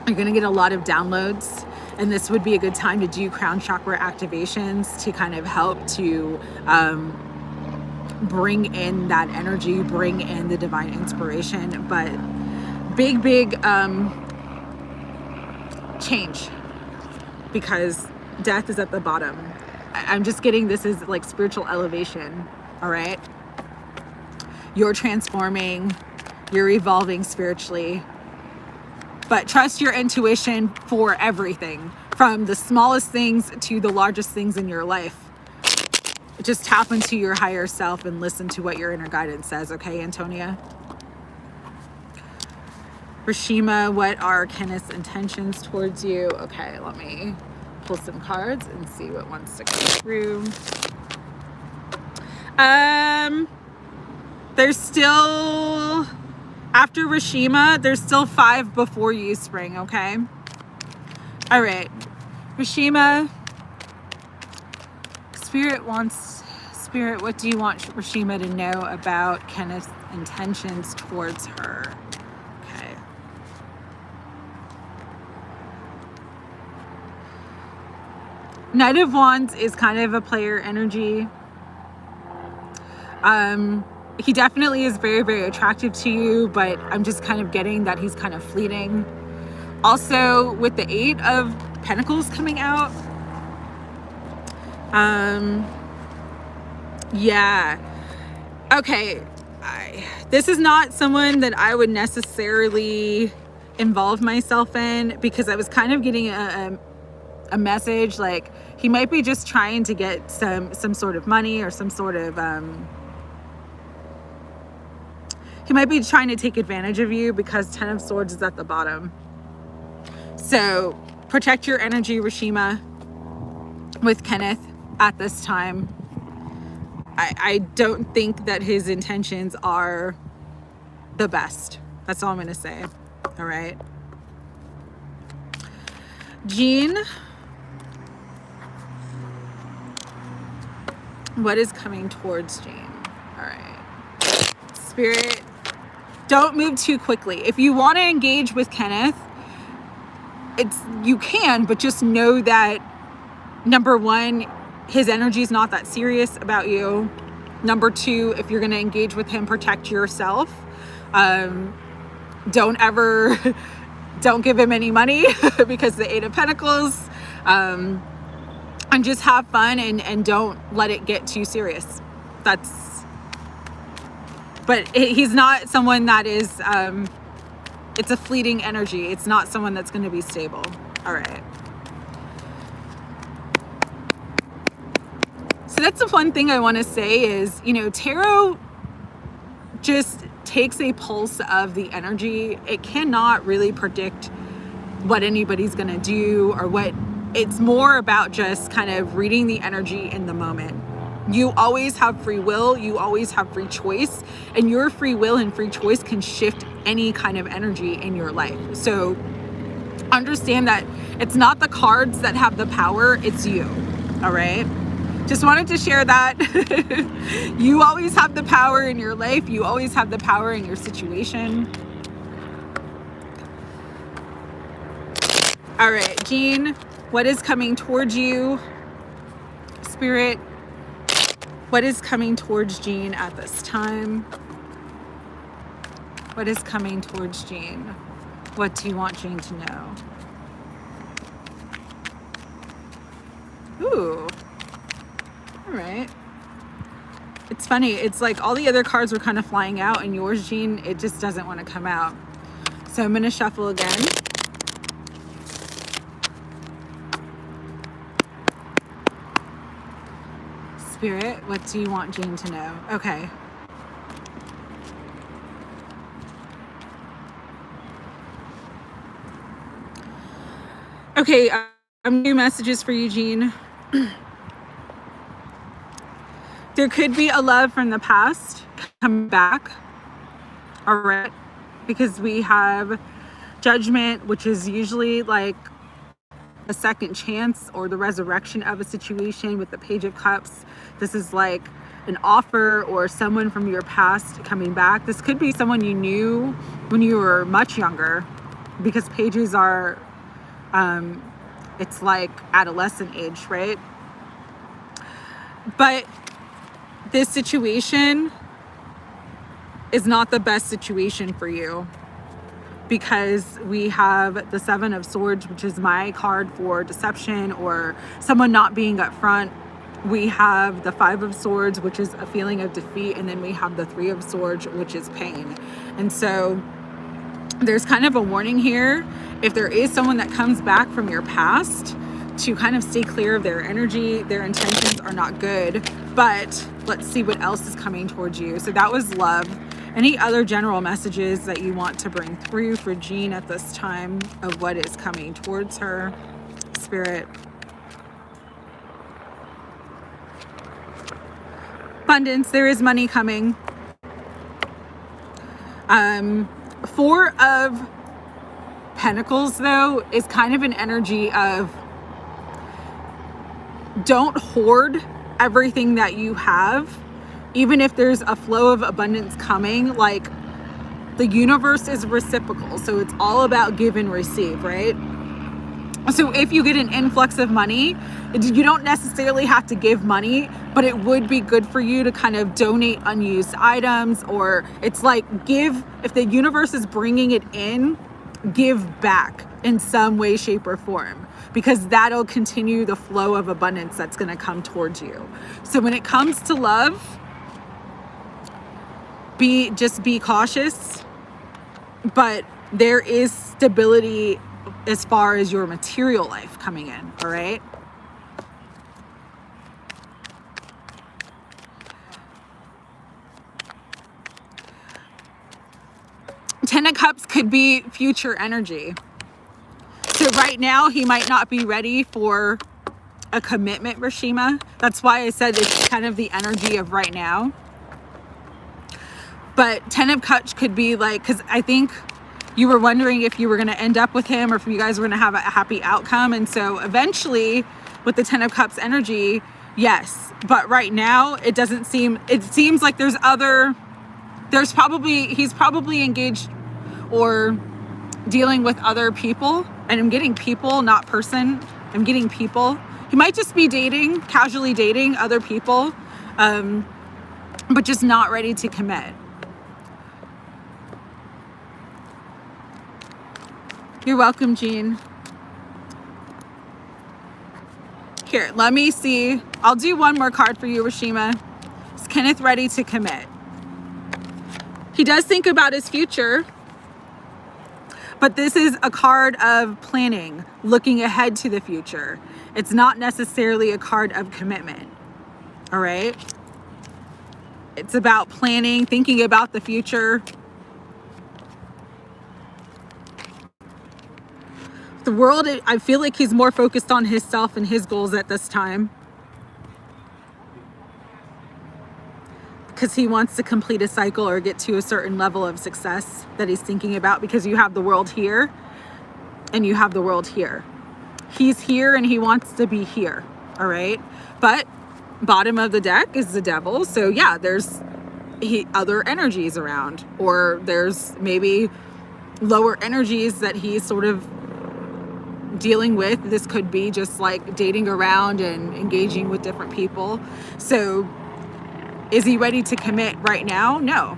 You're going to get a lot of downloads, and this would be a good time to do crown chakra activations to kind of help to bring in that energy, bring in the divine inspiration. But big change, because death is at the bottom. I'm just getting this is like spiritual elevation. All right, you're transforming, you're evolving spiritually, but trust your intuition for everything, from the smallest things to the largest things in your life. Just tap into your higher self and listen to what your inner guidance says, okay, Antonia? Rashima, what are Kenneth's intentions towards you? Okay, let me pull some cards and see what wants to come through. There's still After Rashima, there's still 5 before you, Spring, okay? All right. Rashima, Spirit, what do you want Rashima to know about Kenneth's intentions towards her? Okay. Knight of Wands is kind of a player energy. He definitely is very, very attractive to you, but I'm just kind of getting that he's kind of fleeting. Also, with the 8 of Pentacles coming out, yeah. Okay. This is not someone that I would necessarily involve myself in, because I was kind of getting a message like he might be just trying to get some sort of money or some sort of he might be trying to take advantage of you, because 10 of Swords is at the bottom. So protect your energy, Rashima, with Kenneth at this time. I don't think that his intentions are the best. That's all I'm going to say. All right. Jean, what is coming towards Jean? All right. Spirit, don't move too quickly. If you want to engage with Kenneth, you can, but just know that, number 1, his energy is not that serious about you. Number 2, if you're going to engage with him, protect yourself. Don't give him any money because the 8 of Pentacles, and just have fun and don't let it get too serious. But he's not someone that is, it's a fleeting energy. It's not someone that's going to be stable. All right. So that's the one thing I want to say is, tarot just takes a pulse of the energy. It cannot really predict what anybody's going to do or what. It's more about just kind of reading the energy in the moment. You always have free will. You always have free choice, and your free will and free choice can shift any kind of energy in your life. So understand that it's not the cards that have the power, it's you. All right. Just wanted to share that. You always have the power in your life. You always have the power in your situation. All right, Jean, what is coming towards you? Spirit, what is coming towards Jean at this time? What is coming towards Jean? What do you want Jean to know? Ooh. All right. It's funny. It's like all the other cards were kind of flying out, and yours, Jean, it just doesn't want to come out. So I'm going to shuffle again. Spirit, what do you want Jean to know? Okay. Okay, I'm new messages for you, Jean. There could be a love from the past coming back. All right. Because we have Judgment, which is usually like a second chance or the resurrection of a situation. With the Page of Cups, this is like an offer or someone from your past coming back. This could be someone you knew when you were much younger, because pages are, it's like adolescent age, right? But this situation is not the best situation for you, because we have the 7 of Swords, which is my card for deception or someone not being upfront. We have the 5 of Swords, which is a feeling of defeat. And then we have the 3 of Swords, which is pain. And so there's kind of a warning here. If there is someone that comes back from your past, to kind of stay clear of their energy. Their intentions are not good, but let's see what else is coming towards you. So that was love. Any other general messages that you want to bring through for Jean at this time of what is coming towards her? Spirit. Abundance, there is money coming. Four of Pentacles, though, is kind of an energy of don't hoard everything that you have, even if there's a flow of abundance coming. Like, the universe is reciprocal, so it's all about give and receive, right? So if you get an influx of money, you don't necessarily have to give money, but it would be good for you to kind of donate unused items, or it's like give, if the universe is bringing it in, give back in some way, shape, or form, because that'll continue the flow of abundance that's going to come towards you. So when it comes to love, just be cautious, but there is stability as far as your material life coming in, all right? Ten of Cups could be future energy. So right now, he might not be ready for a commitment, Rashima. That's why I said it's kind of the energy of right now. But Ten of Cups could be like, because I think you were wondering if you were going to end up with him or if you guys were going to have a happy outcome. And so eventually with the Ten of Cups energy, yes. But right now it doesn't seem, it seems like he's probably engaged or dealing with other people. And I'm getting people, not person. I'm getting people. He might just be dating, casually dating other people, but just not ready to commit. You're welcome, Jean. Here, let me see. I'll do one more card for you, Rashima. Is Kenneth ready to commit? He does think about his future, but this is a card of planning, looking ahead to the future. It's not necessarily a card of commitment, all right? It's about planning, thinking about the future. The world, I feel like he's more focused on himself and his goals at this time, because he wants to complete a cycle or get to a certain level of success that he's thinking about, because you have the world here and you have the world here. He's here and he wants to be here, all right? But bottom of the deck is the Devil. So yeah, there's other energies around, or there's maybe lower energies that he's sort of dealing with. This could be just like dating around and engaging with different people. So is he ready to commit right now? No.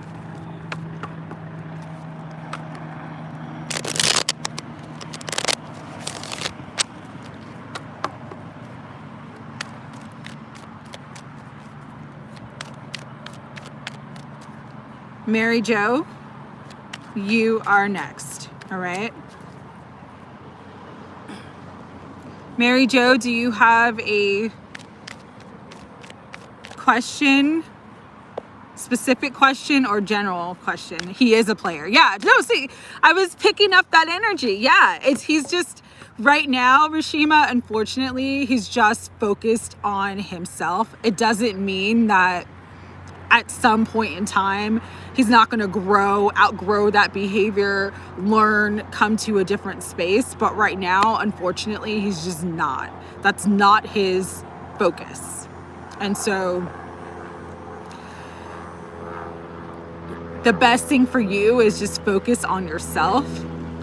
Mary Jo, you are next, all right? Mary Jo, do you have a question, specific question or general question? He is a player. Yeah, no, see, I was picking up that energy. Yeah, he's just, right now, Rashima, unfortunately, he's just focused on himself. It doesn't mean that at some point in time, he's not going to outgrow that behavior, learn, come to a different space. But right now, unfortunately, he's just not. That's not his focus. And so the best thing for you is just focus on yourself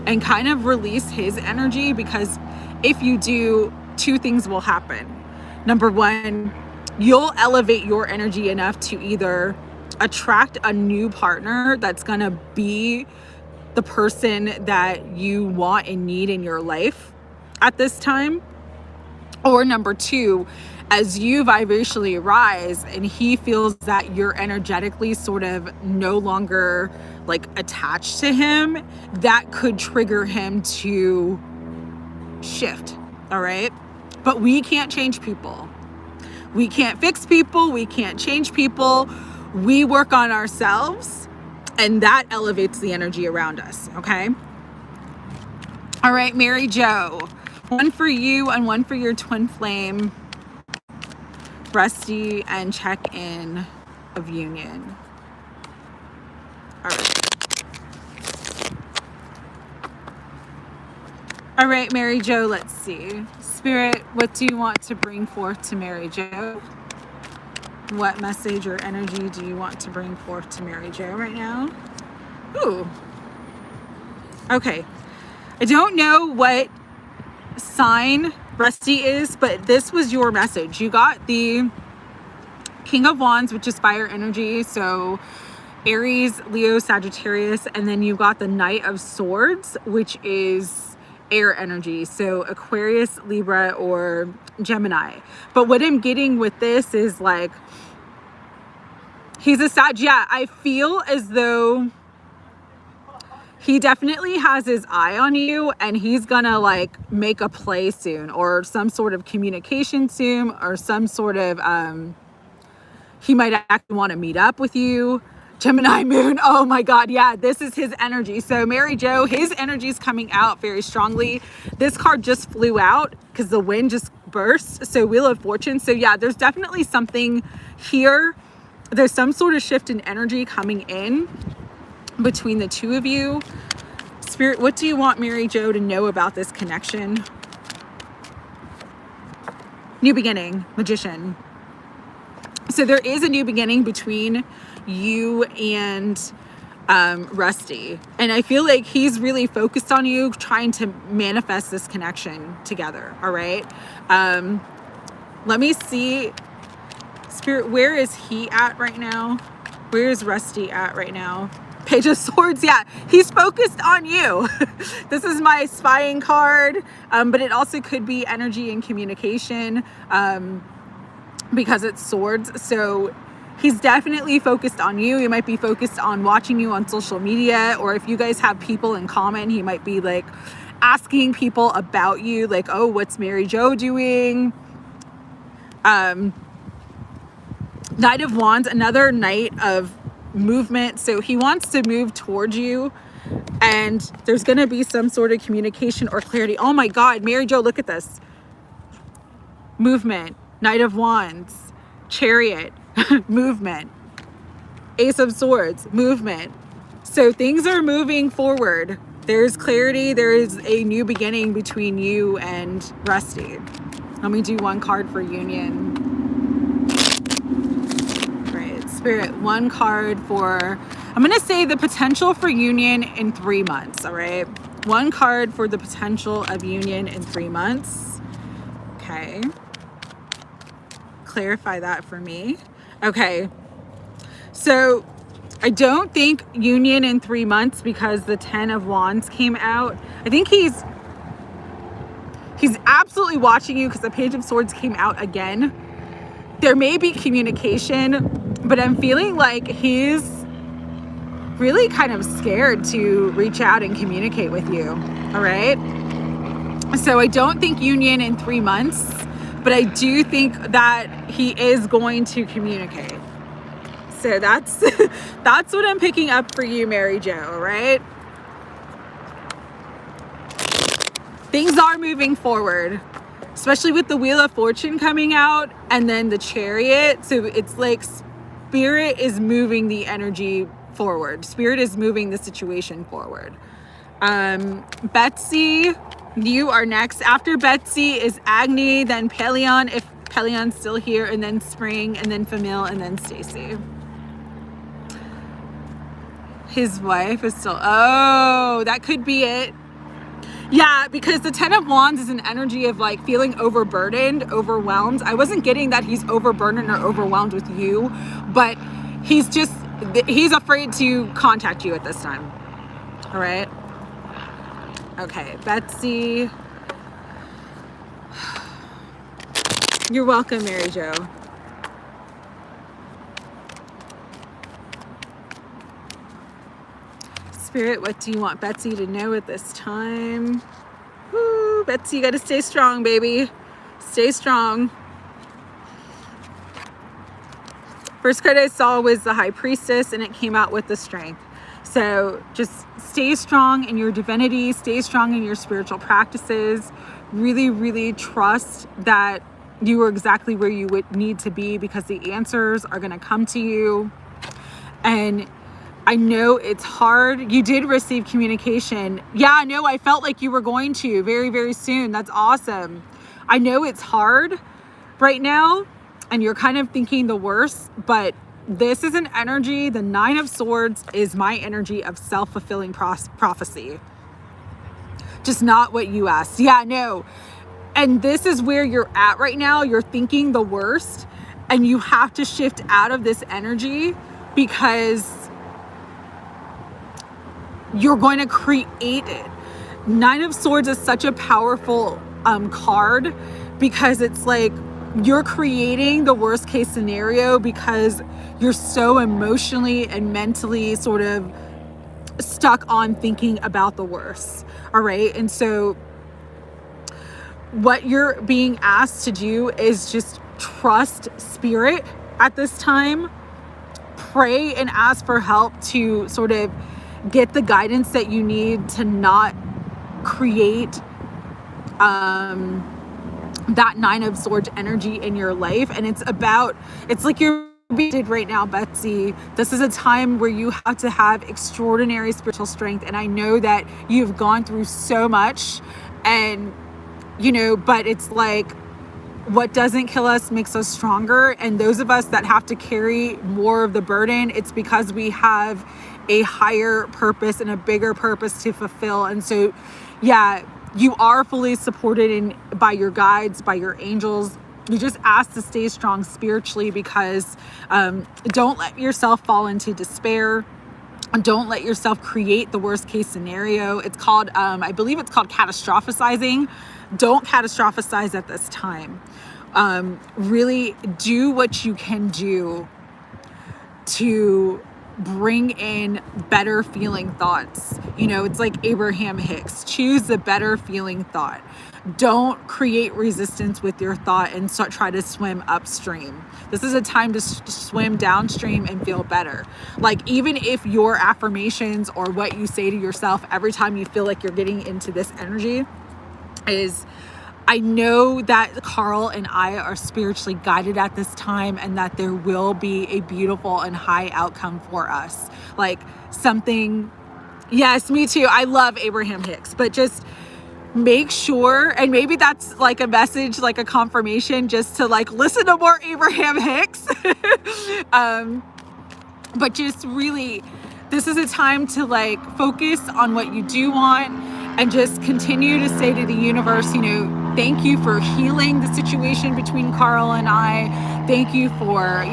and kind of release his energy, because if you do, two things will happen. Number one, you'll elevate your energy enough to either attract a new partner that's going to be the person that you want and need in your life at this time. Or number two, as you vibrationally rise and he feels that you're energetically sort of no longer like attached to him, that could trigger him to shift. All right. But we can't change people. We can't fix people. We can't change people. We work on ourselves, and that elevates the energy around us. Okay. All right, Mary Jo, one for you and one for your twin flame, Rusty, and check-in of union. All right. All right, Mary Jo, let's see. Spirit, what do you want to bring forth to Mary Jo? What message or energy do you want to bring forth to Mary Jo right now? Ooh. Okay. I don't know what sign Rusty is, but this was your message. You got the King of Wands, which is fire energy. So Aries, Leo, Sagittarius, and then you got the Knight of Swords, which is air energy. So Aquarius, Libra, or Gemini. But what I'm getting with this is like, he's a Sag. Yeah, I feel as though he definitely has his eye on you, and he's gonna like make a play soon, or some sort of communication soon, or some sort of, he might actually want to meet up with you. Gemini moon. Oh my God. Yeah, this is his energy. So Mary Jo, his energy is coming out very strongly. This card just flew out because the wind just burst. So Wheel of Fortune. So yeah, there's definitely something here. There's some sort of shift in energy coming in between the two of you. Spirit, what do you want Mary Jo to know about this connection? New beginning, Magician. So there is a new beginning between you and Rusty. And I feel like he's really focused on you, trying to manifest this connection together. All right. Let me see. Spirit, where is he at right now? Where is Rusty at right now? Page of Swords. Yeah, he's focused on you. This is my spying card, but it also could be energy and communication, because it's swords. So he's definitely focused on you. He might be focused on watching you on social media, or if you guys have people in common, he might be like asking people about you, like, oh, what's Mary Jo doing? Knight of Wands, another knight of movement. So he wants to move towards you, and there's going to be some sort of communication or clarity. Oh my God, Mary Jo, look at this. Movement, Knight of Wands, Chariot, movement, Ace of Swords, movement. So things are moving forward. There's clarity. There is a new beginning between you and Rusty. Let me do one card for union. Right, Spirit, one card for, I'm going to say the potential for union in 3 months. All right. One card for the potential of union in 3 months. Okay. Clarify that for me. Okay. So I don't think union in 3 months, because the 10 of Wands came out. I think he's absolutely watching you, because the Page of Swords came out again. There may be communication, but I'm feeling like he's really kind of scared to reach out and communicate with you. All right. So I don't think union in 3 months, but I do think that he is going to communicate. So that's that's what I'm picking up for you, Mary Jo, right? Things are moving forward, especially with the Wheel of Fortune coming out and then the Chariot. So it's like Spirit is moving the energy forward. Spirit is moving the situation forward. Betsy, you are next. After Betsy is Agni, then Pelion, if Pelion's still here, and then Spring, and then Famil, and then Stacy. His wife is still, oh, that could be it. Yeah, because the 10 of Wands is an energy of like feeling overburdened, overwhelmed. I wasn't getting that he's overburdened or overwhelmed with you, but he's afraid to contact you at this time. All right. Okay, Betsy. You're welcome, Mary Jo. Spirit, what do you want Betsy to know at this time? Woo, Betsy, you got to stay strong, baby. Stay strong. First card I saw was the High Priestess, and it came out with the Strength. So just stay strong in your divinity, stay strong in your spiritual practices. Really, really trust that you are exactly where you would need to be, because the answers are going to come to you. And I know it's hard. You did receive communication. Yeah, no, I felt like you were going to very, very soon. That's awesome. I know it's hard right now and you're kind of thinking the worst, but this is an energy. The Nine of Swords is my energy of self-fulfilling prophecy. Just not what you asked. Yeah, no. And this is where you're at right now. You're thinking the worst and you have to shift out of this energy because you're going to create it. Nine of Swords is such a powerful card because it's like you're creating the worst case scenario because you're so emotionally and mentally sort of stuck on thinking about the worst. All right. And so what you're being asked to do is just trust spirit at this time. Pray and ask for help to sort of get the guidance that you need to not create that Nine of Swords energy in your life. And it's like you're being right now, Betsy. This is a time where you have to have extraordinary spiritual strength. And I know that you've gone through so much and, but it's like, what doesn't kill us makes us stronger. And those of us that have to carry more of the burden, it's because we have a higher purpose and a bigger purpose to fulfill. And so, yeah, you are fully supported by your guides, by your angels. You just ask to stay strong spiritually because don't let yourself fall into despair. Don't let yourself create the worst case scenario. It's called, I believe it's called catastrophizing. Don't catastrophize at this time. Really do what you can do to bring in better feeling thoughts. It's like Abraham Hicks. Choose the better feeling thought. Don't create resistance with your thought and try to swim upstream. This is a time to swim downstream and feel better. Like even if your affirmations or what you say to yourself every time you feel like you're getting into this energy is, I know that Carl and I are spiritually guided at this time and that there will be a beautiful and high outcome for us. Like something, yes, me too. I love Abraham Hicks, but just make sure, and maybe that's like a message, like a confirmation just to like listen to more Abraham Hicks. But just really, this is a time to like focus on what you do want and just continue to say to the universe, thank you for healing the situation between Carl and I. Thank you for,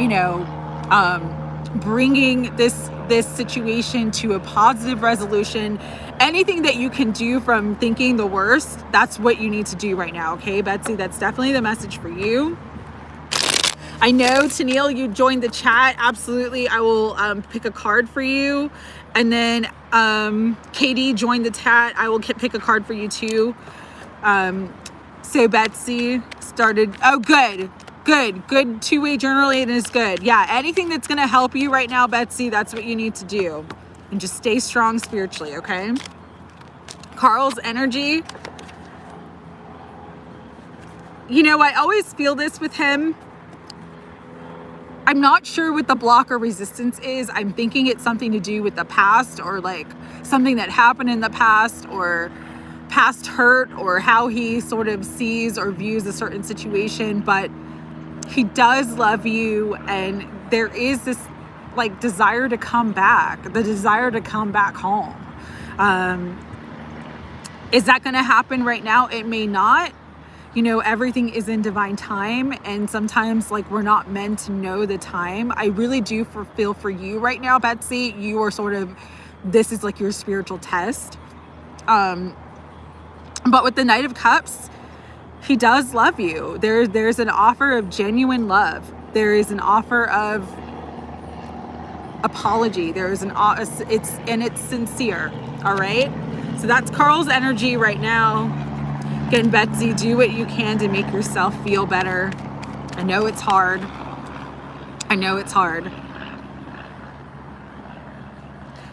bringing this situation to a positive resolution. Anything that you can do from thinking the worst, that's what you need to do right now. Okay, Betsy, that's definitely the message for you. I know, Tennille, you joined the chat. Absolutely. I will pick a card for you. And then Katie joined the chat. I will pick a card for you too. So Betsy started. Oh, good. Two-way journaling is good. Yeah, anything that's going to help you right now, Betsy, that's what you need to do. And just stay strong spiritually, okay? Carl's energy. I always feel this with him. I'm not sure what the block or resistance is. I'm thinking it's something to do with the past or like something that happened in the past or past hurt or how he sort of sees or views a certain situation. But he does love you and there is this like desire to come back, the desire to come back home. Is that going to happen right now? It may not. Everything is in divine time and sometimes like we're not meant to know the time. I really do feel for you right now, Betsy. You are sort of, this is like your spiritual test. But with the Knight of Cups, he does love you. There's an offer of genuine love. There is an offer of apology. There is it's sincere. All right. So that's Carl's energy right now. Again, Betsy, do what you can to make yourself feel better. I know it's hard.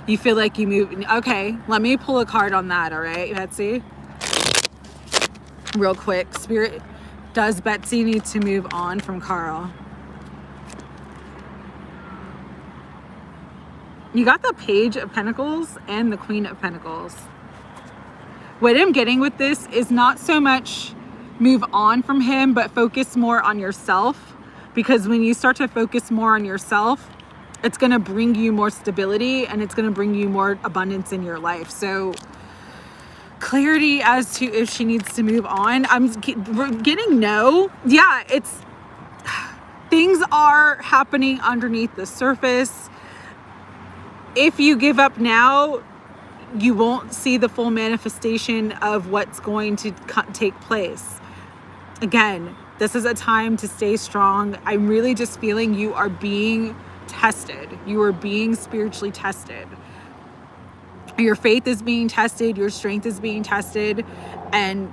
You feel like you move. Okay, let me pull a card on that. All right, Betsy. Real quick, Spirit, does Betsy need to move on from Carl? You got the Page of Pentacles and the Queen of Pentacles. What I'm getting with this is not so much move on from him, but focus more on yourself. Because when you start to focus more on yourself, it's going to bring you more stability and it's going to bring you more abundance in your life. So clarity as to if she needs to move on. I'm getting no. Yeah, it's things are happening underneath the surface. If you give up now, you won't see the full manifestation of what's going to take place. Again, this is a time to stay strong. I'm really just feeling you are being tested. You are being spiritually tested. Your faith is being tested. Your strength is being tested. And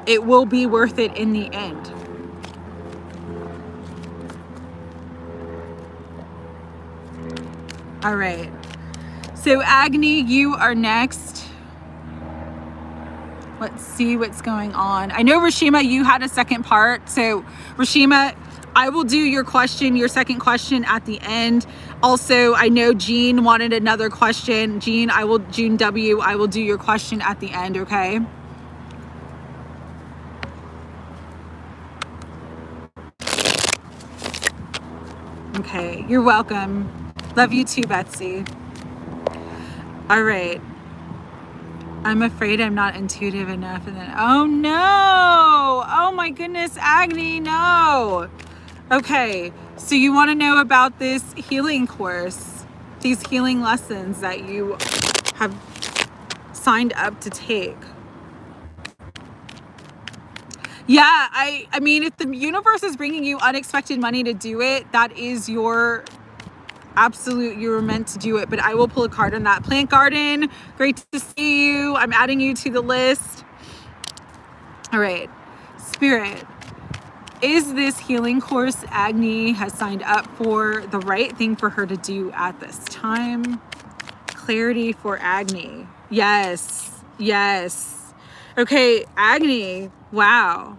it will be worth it in the end. All right. So Agni, you are next. Let's see what's going on. I know, Rashima, you had a second part. So Rashima, I will do your question, your second question at the end. Also, I know Jean wanted another question. Jean W, I will do your question at the end, okay? Okay, you're welcome. Love you too, Betsy. All right. I'm afraid I'm not intuitive enough. And then, oh no! Oh my goodness, Agni, no! Okay, so you want to know about this healing course, these healing lessons that you have signed up to take. Yeah, I mean, if the universe is bringing you unexpected money to do it, that is your absolute, you were meant to do it. But I will pull a card on that. Plant Garden, great to see you. I'm adding you to the list. All right, Spirit. Is this healing course Agni has signed up for the right thing for her to do at this time? Clarity for Agni. Yes, yes. Okay, Agni, wow.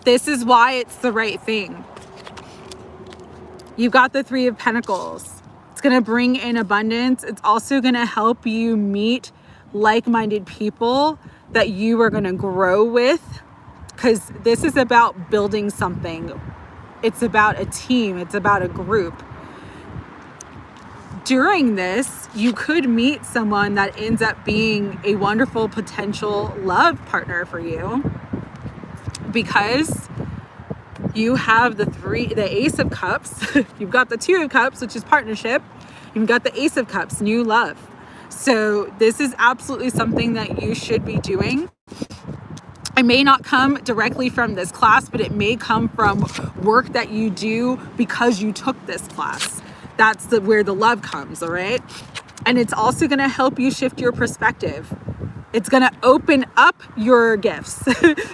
This is why it's the right thing. You've got the Three of Pentacles. It's going to bring in abundance. It's also going to help you meet like-minded people that you are going to grow with. Because this is about building something. It's about a team. It's about a group. During this, you could meet someone that ends up being a wonderful potential love partner for you. Because you have the Ace of Cups. You've got the Two of Cups, which is partnership. You've got the Ace of Cups, new love. So this is absolutely something that you should be doing. It may not come directly from this class, but it may come from work that you do because you took this class. That's where the love comes, all right? And it's also going to help you shift your perspective. It's going to open up your gifts.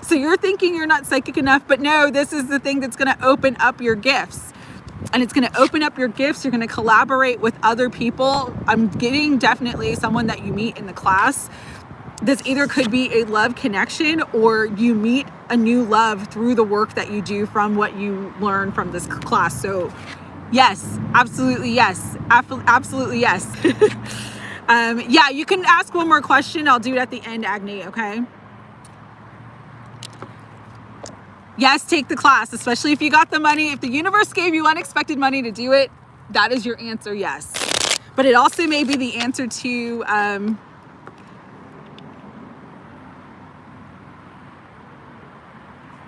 So you're thinking you're not psychic enough, but no, this is the thing that's going to open up your gifts. And it's going to open up your gifts. You're going to collaborate with other people. I'm getting definitely someone that you meet in the class. This either could be a love connection or you meet a new love through the work that you do from what you learn from this class. So yes, absolutely yes. Absolutely yes. Yeah, you can ask one more question. I'll do it at the end, Agni, okay? Yes, take the class, especially if you got the money. If the universe gave you unexpected money to do it, that is your answer, yes. But it also may be the answer to...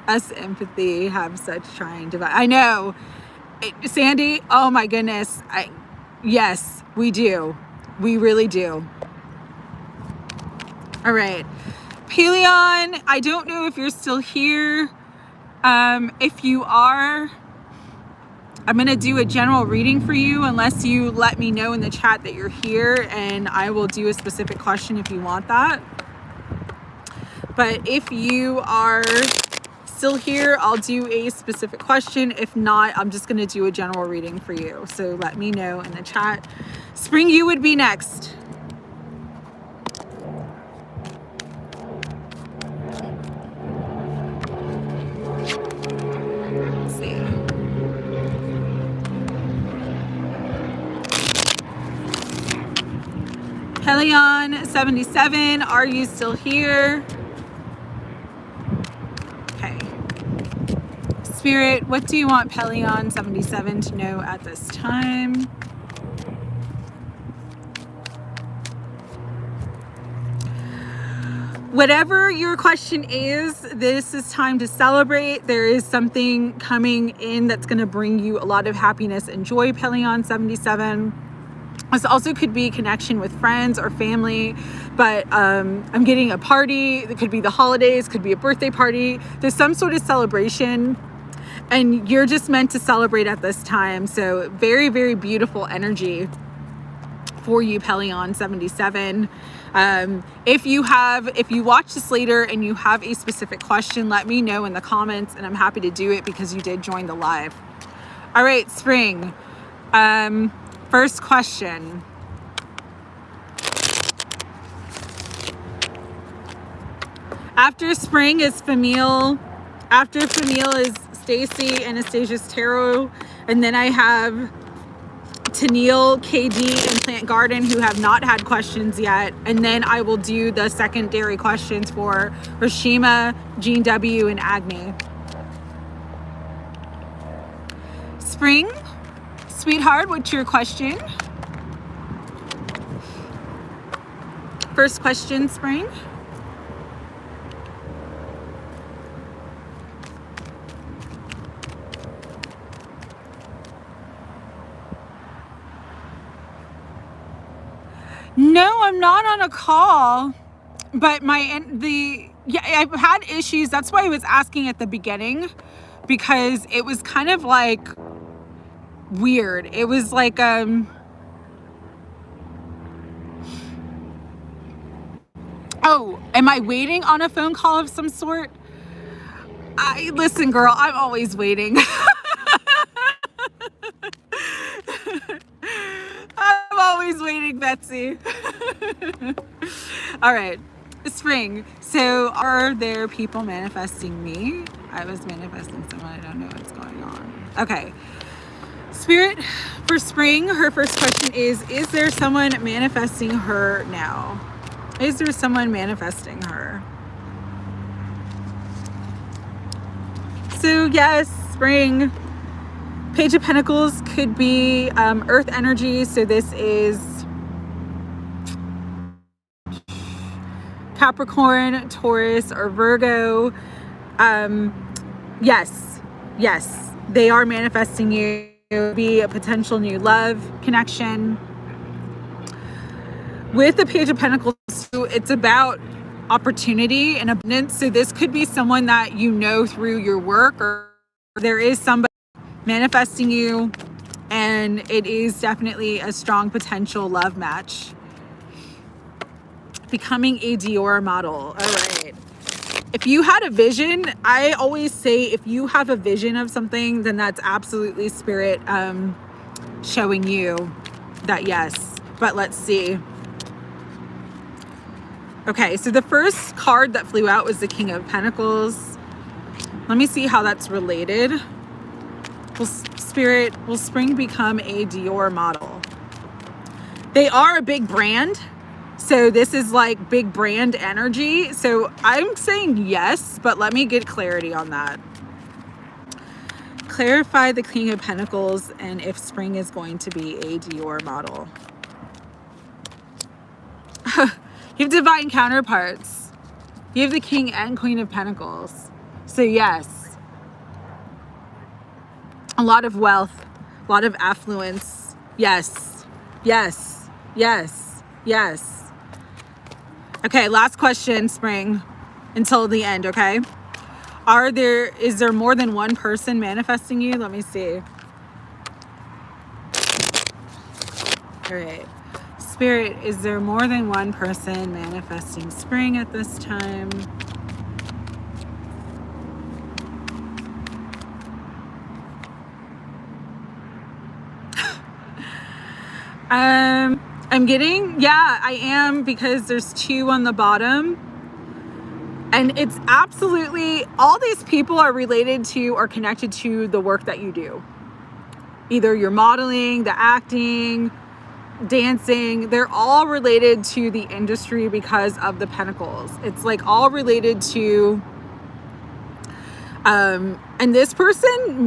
us empathy have such trying divide. I know. Sandy, oh my goodness. Yes, we do. We really do. All right. Pelion, I don't know if you're still here. If you are, I'm going to do a general reading for you unless you let me know in the chat that you're here, and I will do a specific question if you want that. But if you are still here, I'll do a specific question. If not, I'm just going to do a general reading for you. So let me know in the chat. Spring, you would be next. Let's see. Pelion 77, are you still here? Okay. Spirit, what do you want Pelion 77 to know at this time? Whatever your question is, this is time to celebrate. There is something coming in that's going to bring you a lot of happiness and joy, Pelion 77. This also could be connection with friends or family, but I'm getting a party. It could be the holidays, could be a birthday party. There's some sort of celebration, and you're just meant to celebrate at this time. So very, very beautiful energy for you, Pelion 77. If you watch this later and you have a specific question, let me know in the comments, and I'm happy to do it because you did join the live. All right, spring. First question. After spring is Famille. After Famille is Stacy, Anastasia's Tarot. And then I have Tennille, KD, and Plant Garden, who have not had questions yet. And then I will do the secondary questions for Rashima, Jean W, and Agni. Spring. Sweetheart, what's your question? First question, Spring. No, I'm not on a call, but I've had issues. That's why I was asking at the beginning, because it was kind of like weird. It was like oh, am I waiting on a phone call of some sort? Listen, girl, I'm always waiting. I'm always waiting, Betsy. All right, spring. So are there people manifesting me? I was manifesting someone. I don't know what's going on. Okay. Spirit, for spring, her first question is there someone manifesting her now? Is there someone manifesting her? So yes, spring. Page of Pentacles could be earth energy. So this is Capricorn, Taurus, or Virgo. Yes, they are manifesting you. Be a potential new love connection. With the Page of Pentacles, it's about opportunity and abundance. So this could be someone that you know through your work, or there is somebody manifesting you, and it is definitely a strong potential love match. Becoming a Dior model. All right. If you had a vision, I always say if you have a vision of something, then that's absolutely spirit showing you that yes. But let's see. Okay, so the first card that flew out was the King of Pentacles. Let me see how that's related. Will spring become a Dior model? They are a big brand. So this is like big brand energy. So I'm saying yes, but let me get clarity on that. Clarify the King of Pentacles and if spring is going to be a Dior model. You have divine counterparts. You have the King and Queen of Pentacles. So yes. A lot of wealth, a lot of affluence. Yes, yes, yes, yes. Okay, last question, spring, until the end, okay? Is there more than one person manifesting you? Let me see. All right. Spirit, is there more than one person manifesting spring at this time? I'm getting, yeah, I am, because there's 2 on the bottom. And it's absolutely, all these people are related to or connected to the work that you do. Either you're modeling, the acting, dancing, they're all related to the industry because of the pentacles. It's like all related to and this person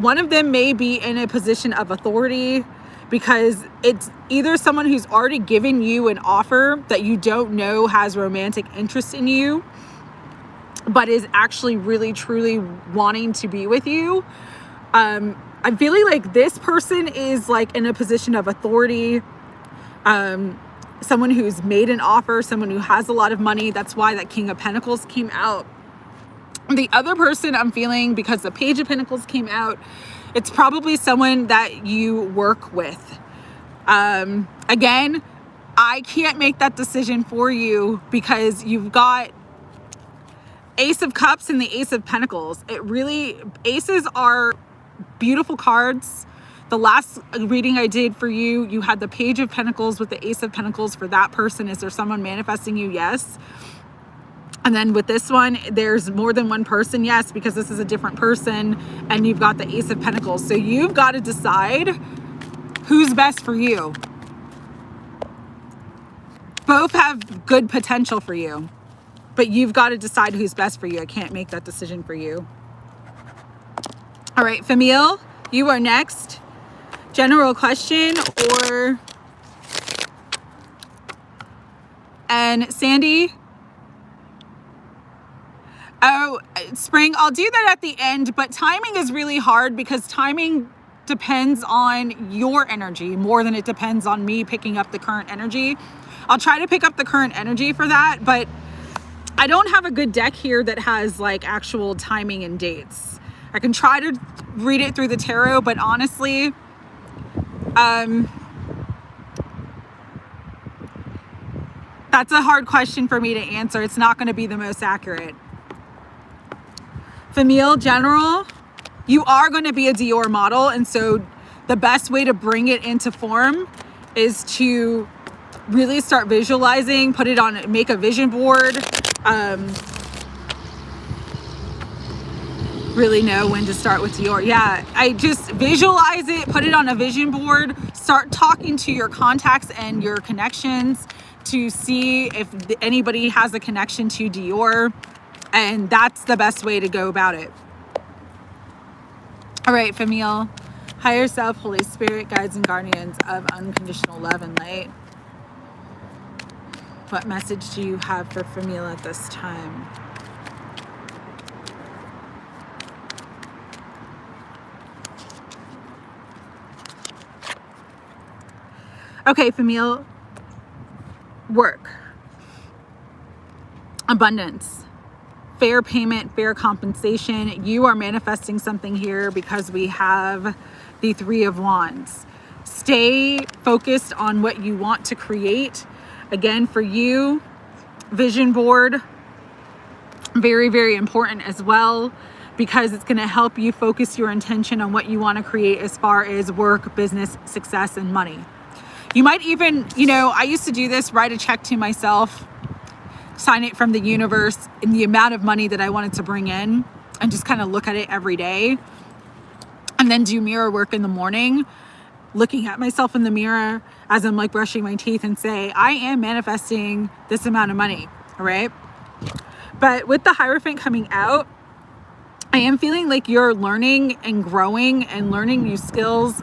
one of them may be in a position of authority, because it's either someone who's already given you an offer that you don't know has romantic interest in you, but is actually really truly wanting to be with you. I'm feeling like this person is like in a position of authority, someone who's made an offer, someone who has a lot of money. That's why that King of Pentacles came out. The other person I'm feeling, because the Page of Pentacles came out, it's probably someone that you work with. Again, I can't make that decision for you because you've got Ace of Cups and the Ace of Pentacles. Aces are beautiful cards. The last reading I did for you, you had the Page of Pentacles with the Ace of Pentacles for that person. Is there someone manifesting you? Yes. And then with this one, there's more than one person. Yes, because this is a different person, and you've got the Ace of Pentacles. So you've got to decide who's best for you. Both have good potential for you, but you've got to decide who's best for you. I can't make that decision for you. All right, Famille, you are next. General question and Sandy. Oh, Spring, I'll do that at the end, but timing is really hard because timing depends on your energy more than it depends on me picking up the current energy. I'll try to pick up the current energy for that, but I don't have a good deck here that has like actual timing and dates. I can try to read it through the tarot, but honestly, that's a hard question for me to answer. It's not going to be the most accurate. Famille, general, you are going to be a Dior model, and so the best way to bring it into form is to really start visualizing, put it on, make a vision board, really know when to start with Dior. Yeah, I just visualize it, put it on a vision board, start talking to your contacts and your connections to see if anybody has a connection to Dior. And that's the best way to go about it. All right, Famille, higher self, Holy Spirit, guides and guardians of unconditional love and light. What message do you have for Famille at this time? Okay, Famille, work, abundance, fair payment, fair compensation. You are manifesting something here because we have the Three of Wands. Stay focused on what you want to create. Again, for you, vision board, very, very important as well, because it's going to help you focus your intention on what you want to create as far as work, business, success, and money. You might even, I used to do this, write a check to myself, sign it from the universe in the amount of money that I wanted to bring in, and just kind of look at it every day, and then do mirror work in the morning, looking at myself in the mirror as I'm like brushing my teeth and say, I am manifesting this amount of money. All right. But with the Hierophant coming out, I am feeling like you're learning and growing and learning new skills.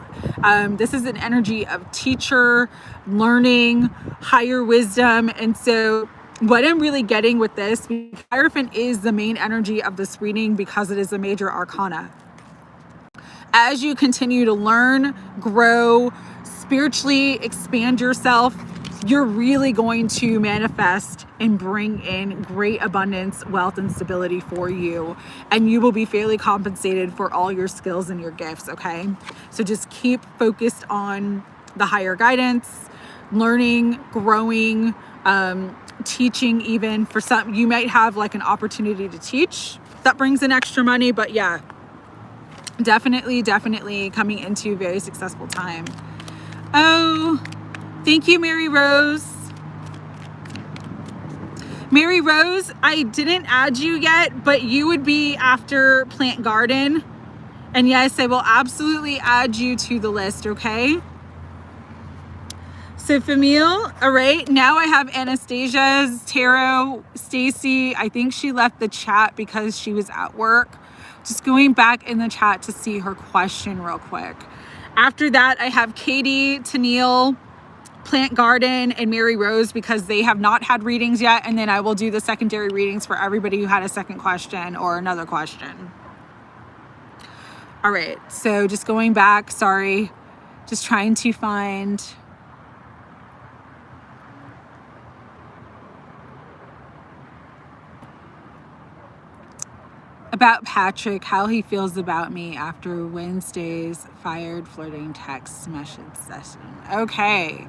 This is an energy of teacher, learning, higher wisdom. And so what I'm really getting with this, Hierophant is the main energy of this reading because it is a major arcana. As you continue to learn, grow, spiritually expand yourself, you're really going to manifest and bring in great abundance, wealth, and stability for you. And you will be fairly compensated for all your skills and your gifts, okay? So just keep focused on the higher guidance, learning, growing, teaching. Even for some, you might have like an opportunity to teach that brings in extra money, but yeah, definitely coming into a very successful time. Oh, thank you, Mary Rose. Mary Rose, I didn't add you yet, but you would be after Plant Garden. And yes, I will absolutely add you to the list, okay? So Famil, all right, now I have Anastasia's tarot. Stacy, I think she left the chat because she was at work. Just going back in the chat to see her question real quick. After that, I have Katie, Tennille, Plant Garden, and Mary Rose because they have not had readings yet. And then I will do the secondary readings for everybody who had a second question or another question. All right, so just going back, sorry, just trying to find... About Patrick, how he feels about me after Wednesday's fired flirting text message session. Okay,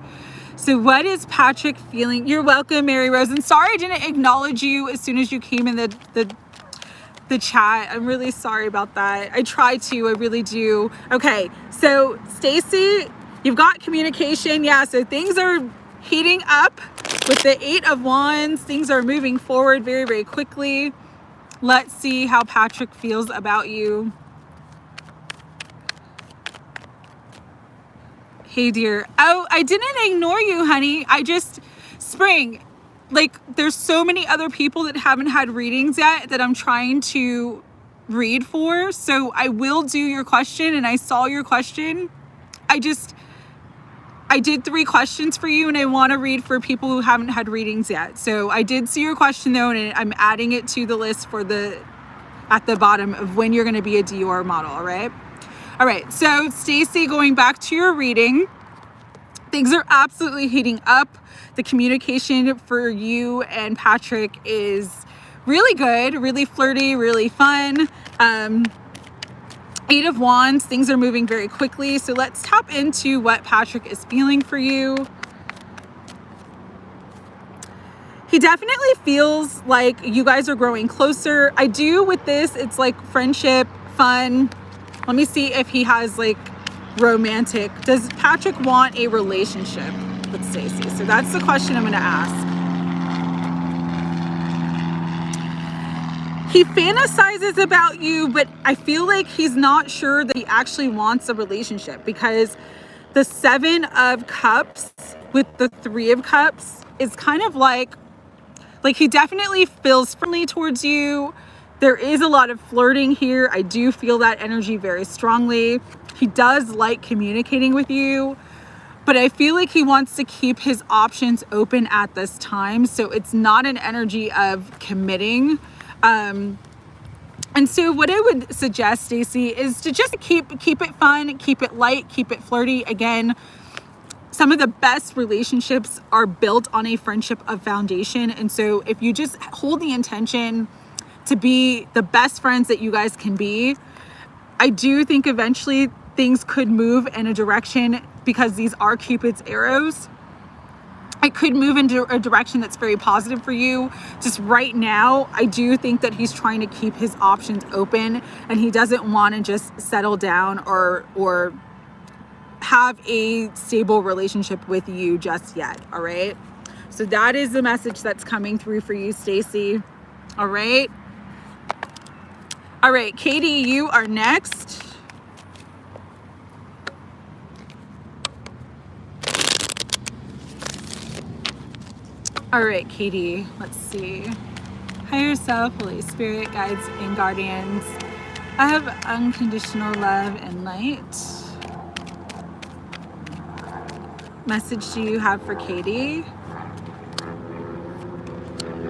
so what is Patrick feeling? You're welcome, Mary Rose. And sorry I didn't acknowledge you as soon as you came in the chat. I'm really sorry about that. I try to, I really do. Okay, so Stacy, you've got communication. Yeah, so things are heating up with the 8 of Wands. Things are moving forward very, very quickly. Let's see how Patrick feels about you. Hey, dear. Oh, I didn't ignore you, honey. Spring, like, there's so many other people that haven't had readings yet that I'm trying to read for. So I will do your question, and I saw your question. I did 3 questions for you, and I want to read for people who haven't had readings yet. So I did see your question though, and I'm adding it to the list for at the bottom of when you're going to be a Dior model. All right. So Stacy, going back to your reading, things are absolutely heating up. The communication for you and Patrick is really good, really flirty, really fun. 8 of Wands, things are moving very quickly. So let's tap into what Patrick is feeling for you. He definitely feels like you guys are growing closer. I do with this, it's like friendship, fun. Let me see if he has like romantic. Does Patrick want a relationship with Stacy? So that's the question I'm going to ask. He fantasizes about you, but I feel like he's not sure that he actually wants a relationship because the 7 of Cups with the 3 of Cups is kind of like he definitely feels friendly towards you. There is a lot of flirting here. I do feel that energy very strongly. He does like communicating with you, but I feel like he wants to keep his options open at this time. So it's not an energy of committing. And so what I would suggest, Stacy, is to just keep it fun, keep it light, keep it flirty. Again, some of the best relationships are built on a friendship of foundation. And so if you just hold the intention to be the best friends that you guys can be, I do think eventually things could move in a direction because these are Cupid's arrows. It could move into a direction that's very positive for you. Just right now, I do think that he's trying to keep his options open and he doesn't want to just settle down or have a stable relationship with you just yet. All right. So that is the message that's coming through for you, Stacy. All right. All right, Katie, you are next. All right, Katie, let's see. Higher self, Holy Spirit, guides and guardians. I have unconditional love and light. Message do you have for Katie?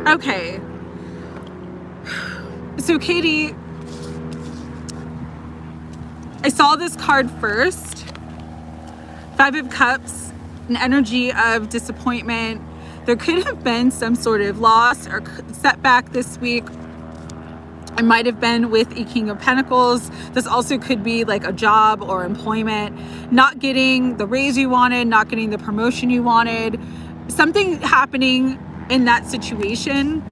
Okay. So Katie, I saw this card first. 5 of Cups, an energy of disappointment. There could have been some sort of loss or setback this week. It might have been with a King of Pentacles. This also could be like a job or employment, not getting the raise you wanted, not getting the promotion you wanted, something happening in that situation.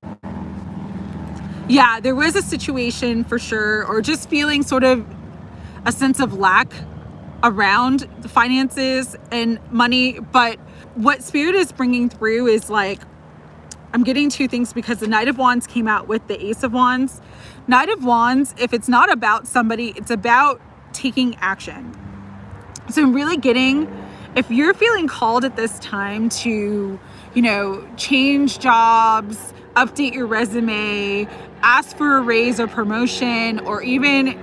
Yeah, there was a situation for sure, or just feeling sort of a sense of lack around the finances and money. But what Spirit is bringing through is like, I'm getting 2 things because the Knight of Wands came out with the Ace of Wands. Knight of Wands, if it's not about somebody, it's about taking action. So I'm really getting if you're feeling called at this time to, change jobs, update your resume, ask for a raise or promotion, or even,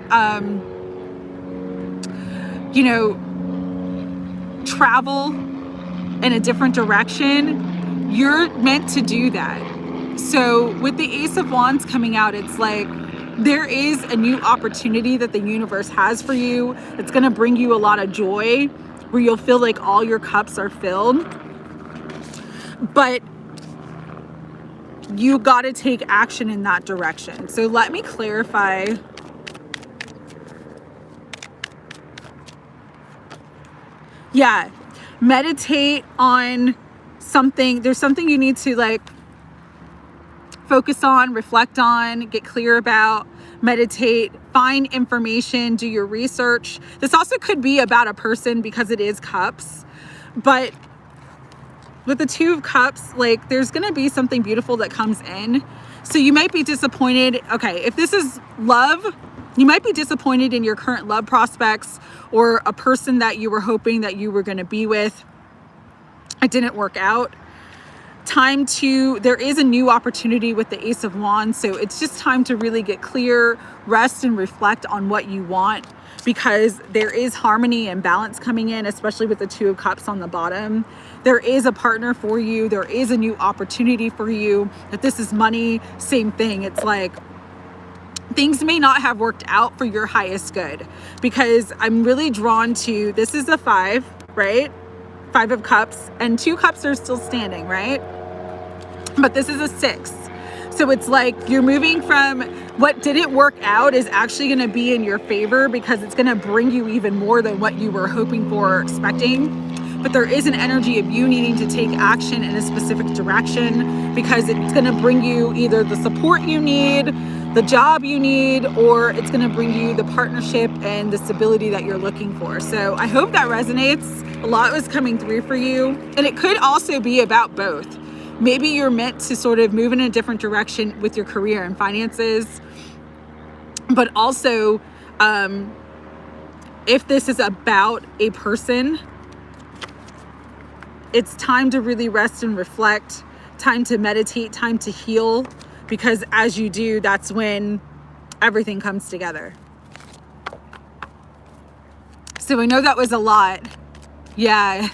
travel in a different direction, you're meant to do that. So with the Ace of Wands coming out, it's like there is a new opportunity that the universe has for you. It's going to bring you a lot of joy, where you'll feel like all your cups are filled. But you got to take action in that direction. So let me clarify. Yeah, meditate on something. There's something you need to focus on, reflect on, get clear about, meditate, find information, do your research. This also could be about a person because it is cups. But with the Two of Cups, there's going to be something beautiful that comes in. So you might be disappointed. Okay, if this is love, you might be disappointed in your current love prospects or a person that you were hoping that you were going to be with. It didn't work out. There is a new opportunity with the Ace of Wands. So it's just time to really get clear, rest, and reflect on what you want, because there is harmony and balance coming in, especially with the Two of Cups on the bottom. There is a partner for you. There is a new opportunity for you. If this is money, same thing. It's like things may not have worked out for your highest good, because I'm really drawn to, this is a 5, right? 5 of Cups, and 2 cups are still standing, right? But this is a 6. So it's like you're moving from what didn't work out is actually going to be in your favor, because it's going to bring you even more than what you were hoping for or expecting. But there is an energy of you needing to take action in a specific direction, because it's going to bring you either the support you need, the job you need, or it's going to bring you the partnership and the stability that you're looking for. So I hope that resonates. A lot was coming through for you. And it could also be about both. Maybe you're meant to sort of move in a different direction with your career and finances. But also, if this is about a person, it's time to really rest and reflect, time to meditate, time to heal, because as you do, that's when everything comes together. So I know that was a lot. Yeah.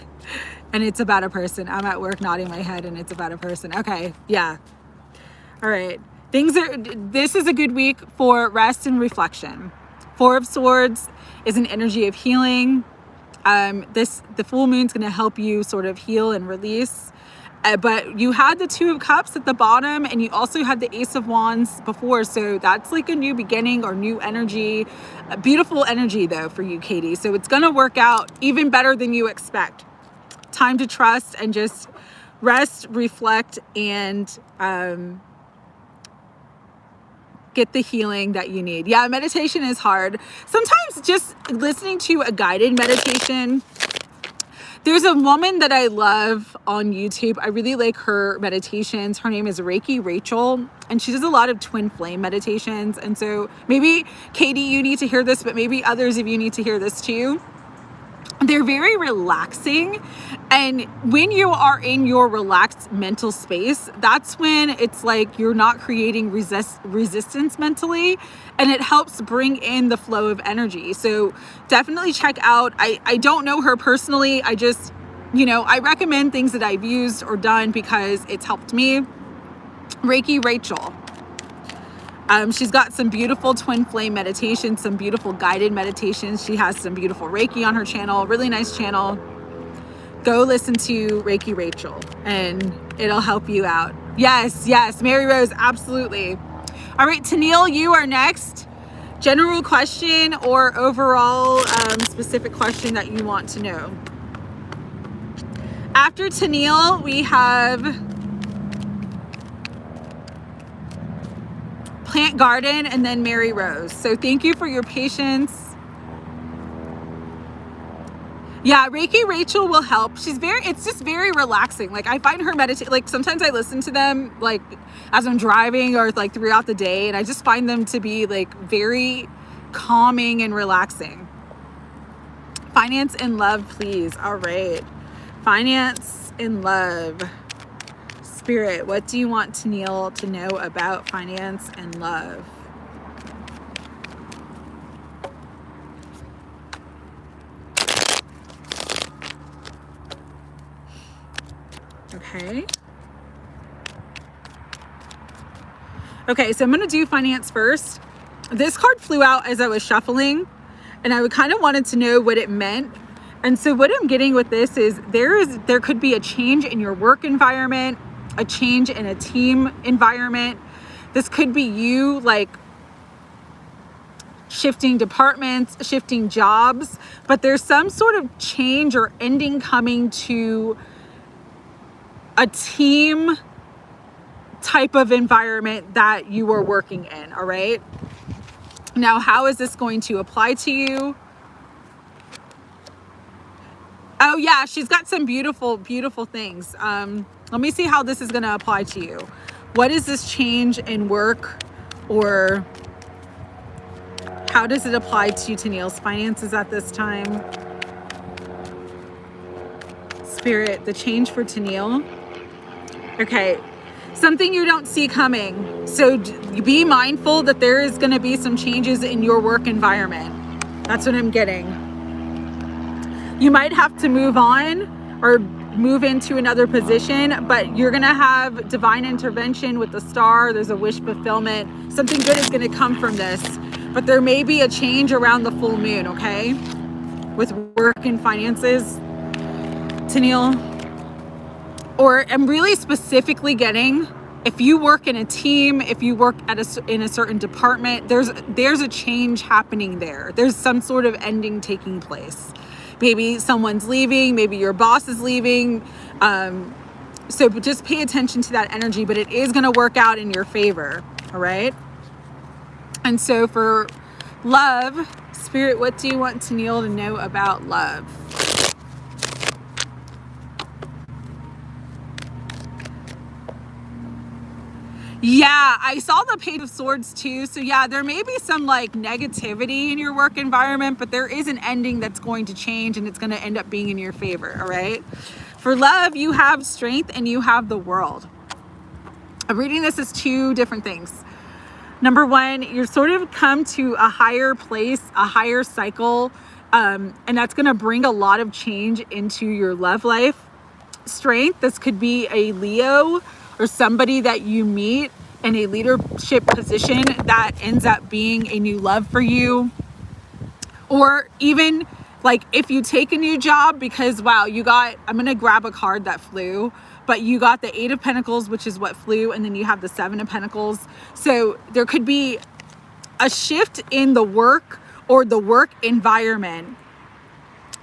And it's about a person. I'm at work nodding my head and it's about a person. Okay. Yeah. All right. This is a good week for rest and reflection. 4 of Swords is an energy of healing. The full moon's going to help you sort of heal and release. But you had the 2 of Cups at the bottom, and you also had the Ace of Wands before. So that's like a new beginning or new energy, a beautiful energy though for you, Katie. So it's going to work out even better than you expect. Time to trust and just rest, reflect, and get the healing that you need. Yeah, meditation is hard. Sometimes just listening to a guided meditation. There's a woman that I love on YouTube. I really like her meditations. Her name is Reiki Rachel, and she does a lot of twin flame meditations. And so maybe, Katie, you need to hear this, but maybe others of you need to hear this too. They're very relaxing. And when you are in your relaxed mental space, that's when it's like you're not creating resistance mentally, and it helps bring in the flow of energy. So definitely check out, I don't know her personally. I just, I recommend things that I've used or done because it's helped me. Reiki Rachel. She's got some beautiful twin flame meditations, some beautiful guided meditations. She has some beautiful Reiki on her channel, really nice channel. Go listen to Reiki Rachel and it'll help you out. Yes, Mary Rose, absolutely. All right, Tennille, you are next. General question or overall specific question that you want to know. After Tennille, we have Plant Garden and then Mary Rose. So thank you for your patience. Yeah, Reiki Rachel will help. It's just very relaxing. Like I find her like sometimes I listen to them like as I'm driving or like throughout the day, and I just find them to be like very calming and relaxing. Finance and love, please. All right. Finance and love. Spirit, what do you want Tennille to know about finance and love? Okay. Okay, so I'm going to do finance first. This card flew out as I was shuffling, and I kind of wanted to know what it meant. And so what I'm getting with this is there could be a change in your work environment, a change in a team environment. This could be you like shifting departments, shifting jobs, but there's some sort of change or ending coming to a team type of environment that you are working in. All right. Now, how is this going to apply to you? Oh yeah, she's got some beautiful, beautiful things. Let me see how this is going to apply to you. What is this change in work, or how does it apply to Tennille's finances at this time? Spirit, the change for Tennille. Okay, something you don't see coming. So be mindful that there is going to be some changes in your work environment. That's what I'm getting. You might have to move on or move into another position, but you're going to have divine intervention with the star. There's a wish fulfillment. Something good is going to come from this, but there may be a change around the full moon, okay? With work and finances, Tennille. Or I'm really specifically getting, if you work in a team, if you work at in a certain department, there's a change happening there. There's some sort of ending taking place. Maybe someone's leaving, maybe your boss is leaving. So just pay attention to that energy, but it is going to work out in your favor. All right. And so for love, Spirit, what do you want Tennille to know about love? Yeah, I saw the Page of Swords too. So yeah, there may be some like negativity in your work environment, but there is an ending that's going to change, and it's going to end up being in your favor. All right. For love, you have strength and you have the world. I'm reading this as two different things. Number one, you're sort of come to a higher place, a higher cycle, and that's going to bring a lot of change into your love life. Strength, this could be a Leo or somebody that you meet in a leadership position that ends up being a new love for you. Or even like if you take a new job because, wow, you got, I'm going to grab a card that flew, but you got the 8 of Pentacles, which is what flew, and then you have the 7 of Pentacles. So there could be a shift in the work or the work environment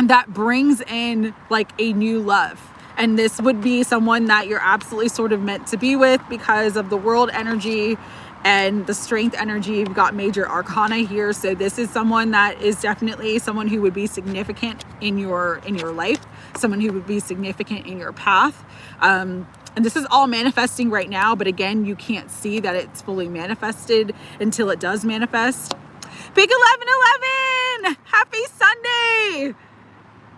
that brings in like a new love. And this would be someone that you're absolutely sort of meant to be with because of the world energy and the strength energy. You've got major arcana here. So this is someone that is definitely someone who would be significant in your life, someone who would be significant in your path. And this is all manifesting right now. But again, you can't see that it's fully manifested until it does manifest. Big 11/11! Happy Sunday!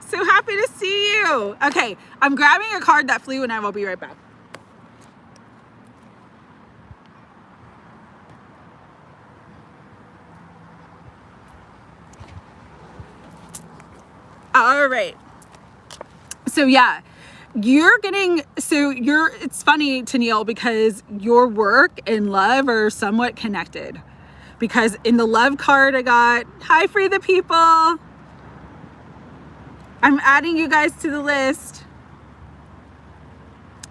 So happy to see you. Okay, I'm grabbing a card that flew and I will be right back. All right. So yeah, it's funny, Tennille, because your work and love are somewhat connected. Because in the love card I got, hi, Free the People. I'm adding you guys to the list.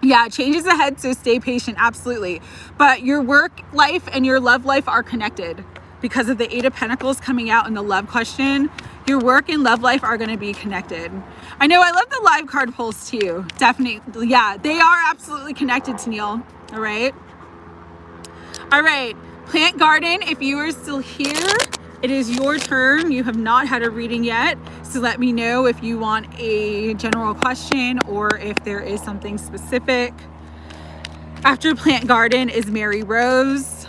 Yeah, changes ahead, so stay patient, absolutely. But your work life and your love life are connected because of the 8 of Pentacles coming out in the love question. Your work and love life are going to be connected. I know, I love the live card pulls too. Definitely, yeah, they are absolutely connected, Tennille. All right. All right, Plant Garden, if you are still here, it is your turn. You have not had a reading yet. So let me know if you want a general question or if there is something specific. After Plant Garden is Mary Rose.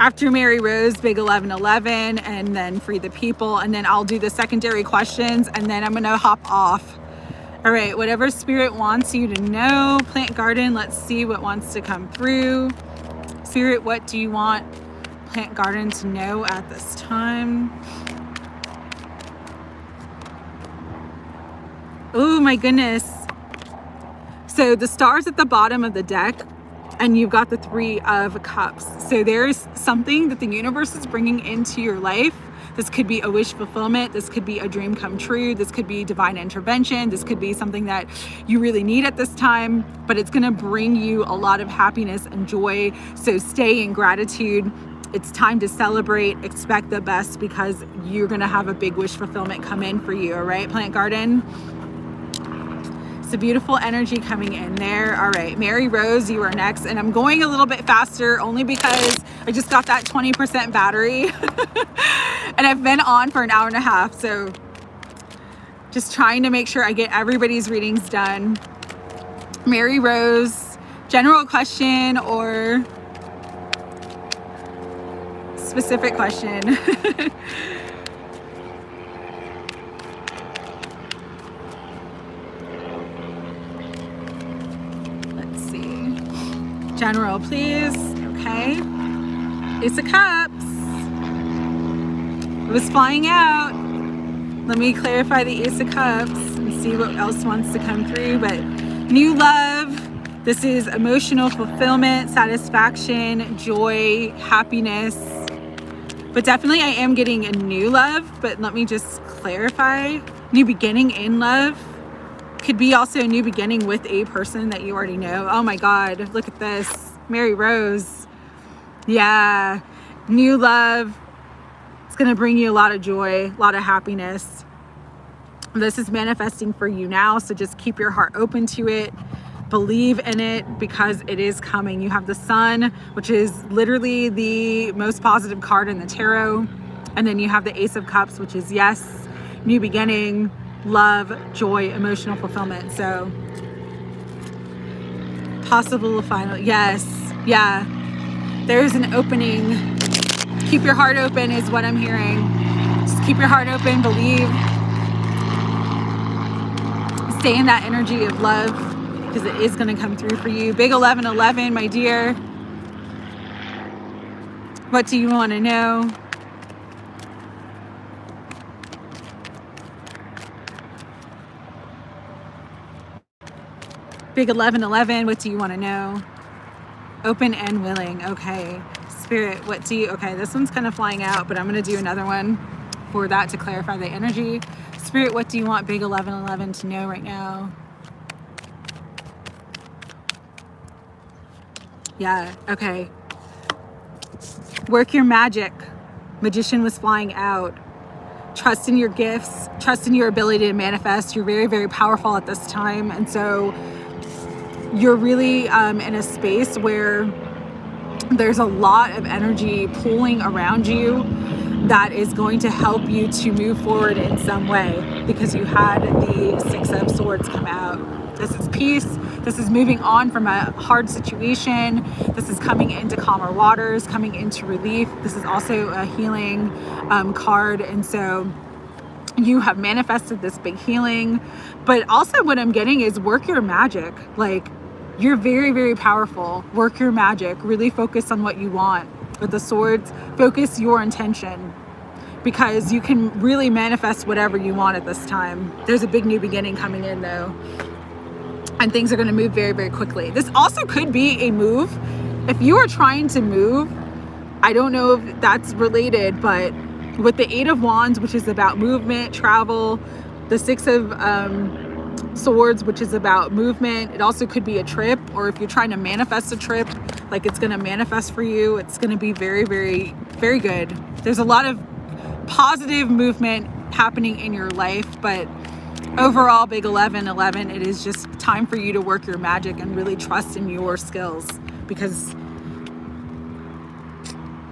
After Mary Rose, big 1111, and then free the people, and then I'll do the secondary questions, and then I'm gonna hop off. All right, whatever spirit wants you to know, plant garden, let's see what wants to come through. Spirit, what do you want plant garden to know at this time? Oh my goodness. So the stars at the bottom of the deck, and you've got the 3 of Cups. So there's something that the universe is bringing into your life. This could be a wish fulfillment. This could be a dream come true. This could be divine intervention. This could be something that you really need at this time, but it's going to bring you a lot of happiness and joy. So stay in gratitude. It's time to celebrate, expect the best, because you're going to have a big wish fulfillment come in for you. All right, plant garden. It's a beautiful energy coming in there. All right, Mary Rose, you are next. And I'm going a little bit faster only because I just got that 20% battery and I've been on for an hour and a half. So just trying to make sure I get everybody's readings done. Mary Rose, general question or specific question? General, please. Okay. Ace of Cups. It was flying out. Let me clarify the Ace of Cups and see what else wants to come through. But new love. This is emotional fulfillment, satisfaction, joy, happiness. But definitely I am getting a new love. But let me just clarify. New beginning in love. Could be also a new beginning with a person that you already know. Oh my God, look at this. Mary Rose. Yeah, new love. It's gonna bring you a lot of joy, a lot of happiness. This is manifesting for you now, so just keep your heart open to it. Believe in it because it is coming. You have the Sun, which is literally the most positive card in the tarot. And then you have the Ace of Cups, which is yes, new beginning, love, joy, emotional fulfillment. So possible final, yes, yeah, there's an opening. Keep your heart open is what I'm hearing. Just keep your heart open, believe, stay in that energy of love because it is going to come through for you. Big 1111, my dear, what do you want to know? Big 1111, what do you want to know? Open and willing. Okay. Spirit, what do you... Okay, this one's kind of flying out, but I'm going to do another one for that to clarify the energy. Spirit, what do you want Big 1111 to know right now? Yeah, okay. Work your magic. Magician was flying out. Trust in your gifts. Trust in your ability to manifest. You're very, very powerful at this time. And so you're really in a space where there's a lot of energy pulling around you that is going to help you to move forward in some way because you had the Six of Swords come out. This is peace. This is moving on from a hard situation. This is coming into calmer waters, coming into relief. This is also a healing card. And so you have manifested this big healing. But also what I'm getting is work your magic. Like, you're very, very powerful. Work your magic. Really focus on what you want. With the swords, focus your intention because you can really manifest whatever you want at this time. There's a big new beginning coming in though. And things are going to move very, very quickly. This also could be a move. If you are trying to move, I don't know if that's related, but with the Eight of Wands, which is about movement, travel, the Six of Swords, which is about movement. It also could be a trip, or if you're trying to manifest a trip, like it's going to manifest for you. It's going to be very, very, very good. There's a lot of positive movement happening in your life, but overall, big 1111, it is just time for you to work your magic and really trust in your skills because a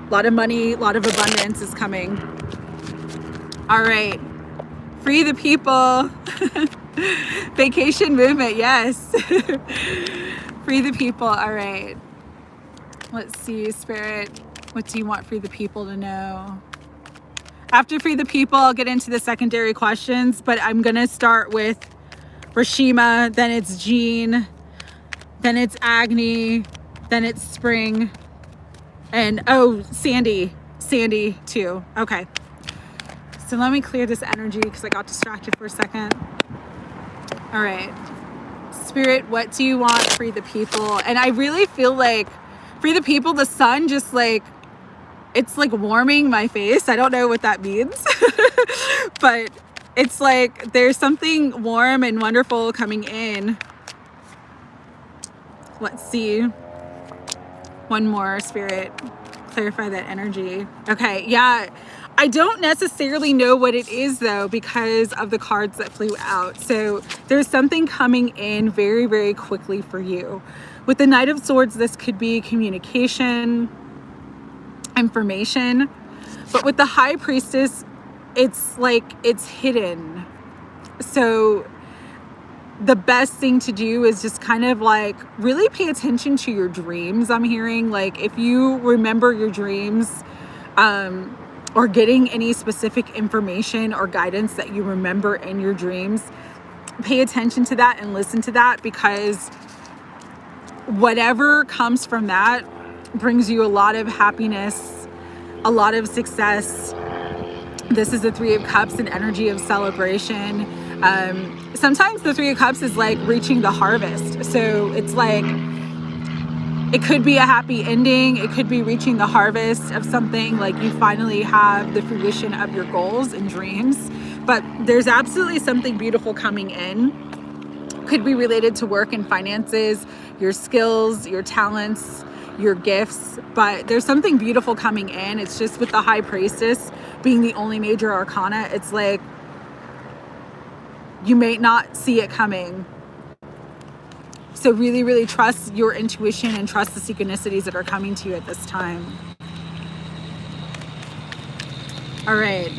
lot of money, a lot of abundance is coming. All right, free the people. Vacation movement, yes. Free the people. All right, let's see, Spirit. What do you want for the people to know? After Free the People, I'll get into the secondary questions, but I'm going to start with Rashima, then it's Jean, then it's Agni, then it's Spring, and oh, Sandy too. Okay. So let me clear this energy because I got distracted for a second. All right. Spirit, what do you want? Free the people. And I really feel like Free the People, the sun just like, it's like warming my face. I don't know what that means, but it's like there's something warm and wonderful coming in. Let's see. One more, Spirit. Clarify that energy. Okay, yeah. I don't necessarily know what it is though because of the cards that flew out. So there's something coming in very, very quickly for you. With the Knight of Swords, this could be communication, information. But with the High Priestess, it's like it's hidden. So the best thing to do is just kind of like really pay attention to your dreams. I'm hearing like if you remember your dreams, or getting any specific information or guidance that you remember in your dreams, pay attention to that and listen to that, because whatever comes from that brings you a lot of happiness, a lot of success. This is the Three of Cups, an energy of celebration. Sometimes the Three of Cups is like reaching the harvest. So it's like, it could be a happy ending. It could be reaching the harvest of something, like you finally have the fruition of your goals and dreams. But there's absolutely something beautiful coming in. Could be related to work and finances, your skills, your talents, your gifts. But there's something beautiful coming in. It's just with the High Priestess being the only major arcana, it's like you may not see it coming. So really, really trust your intuition and trust the synchronicities that are coming to you at this time. All right.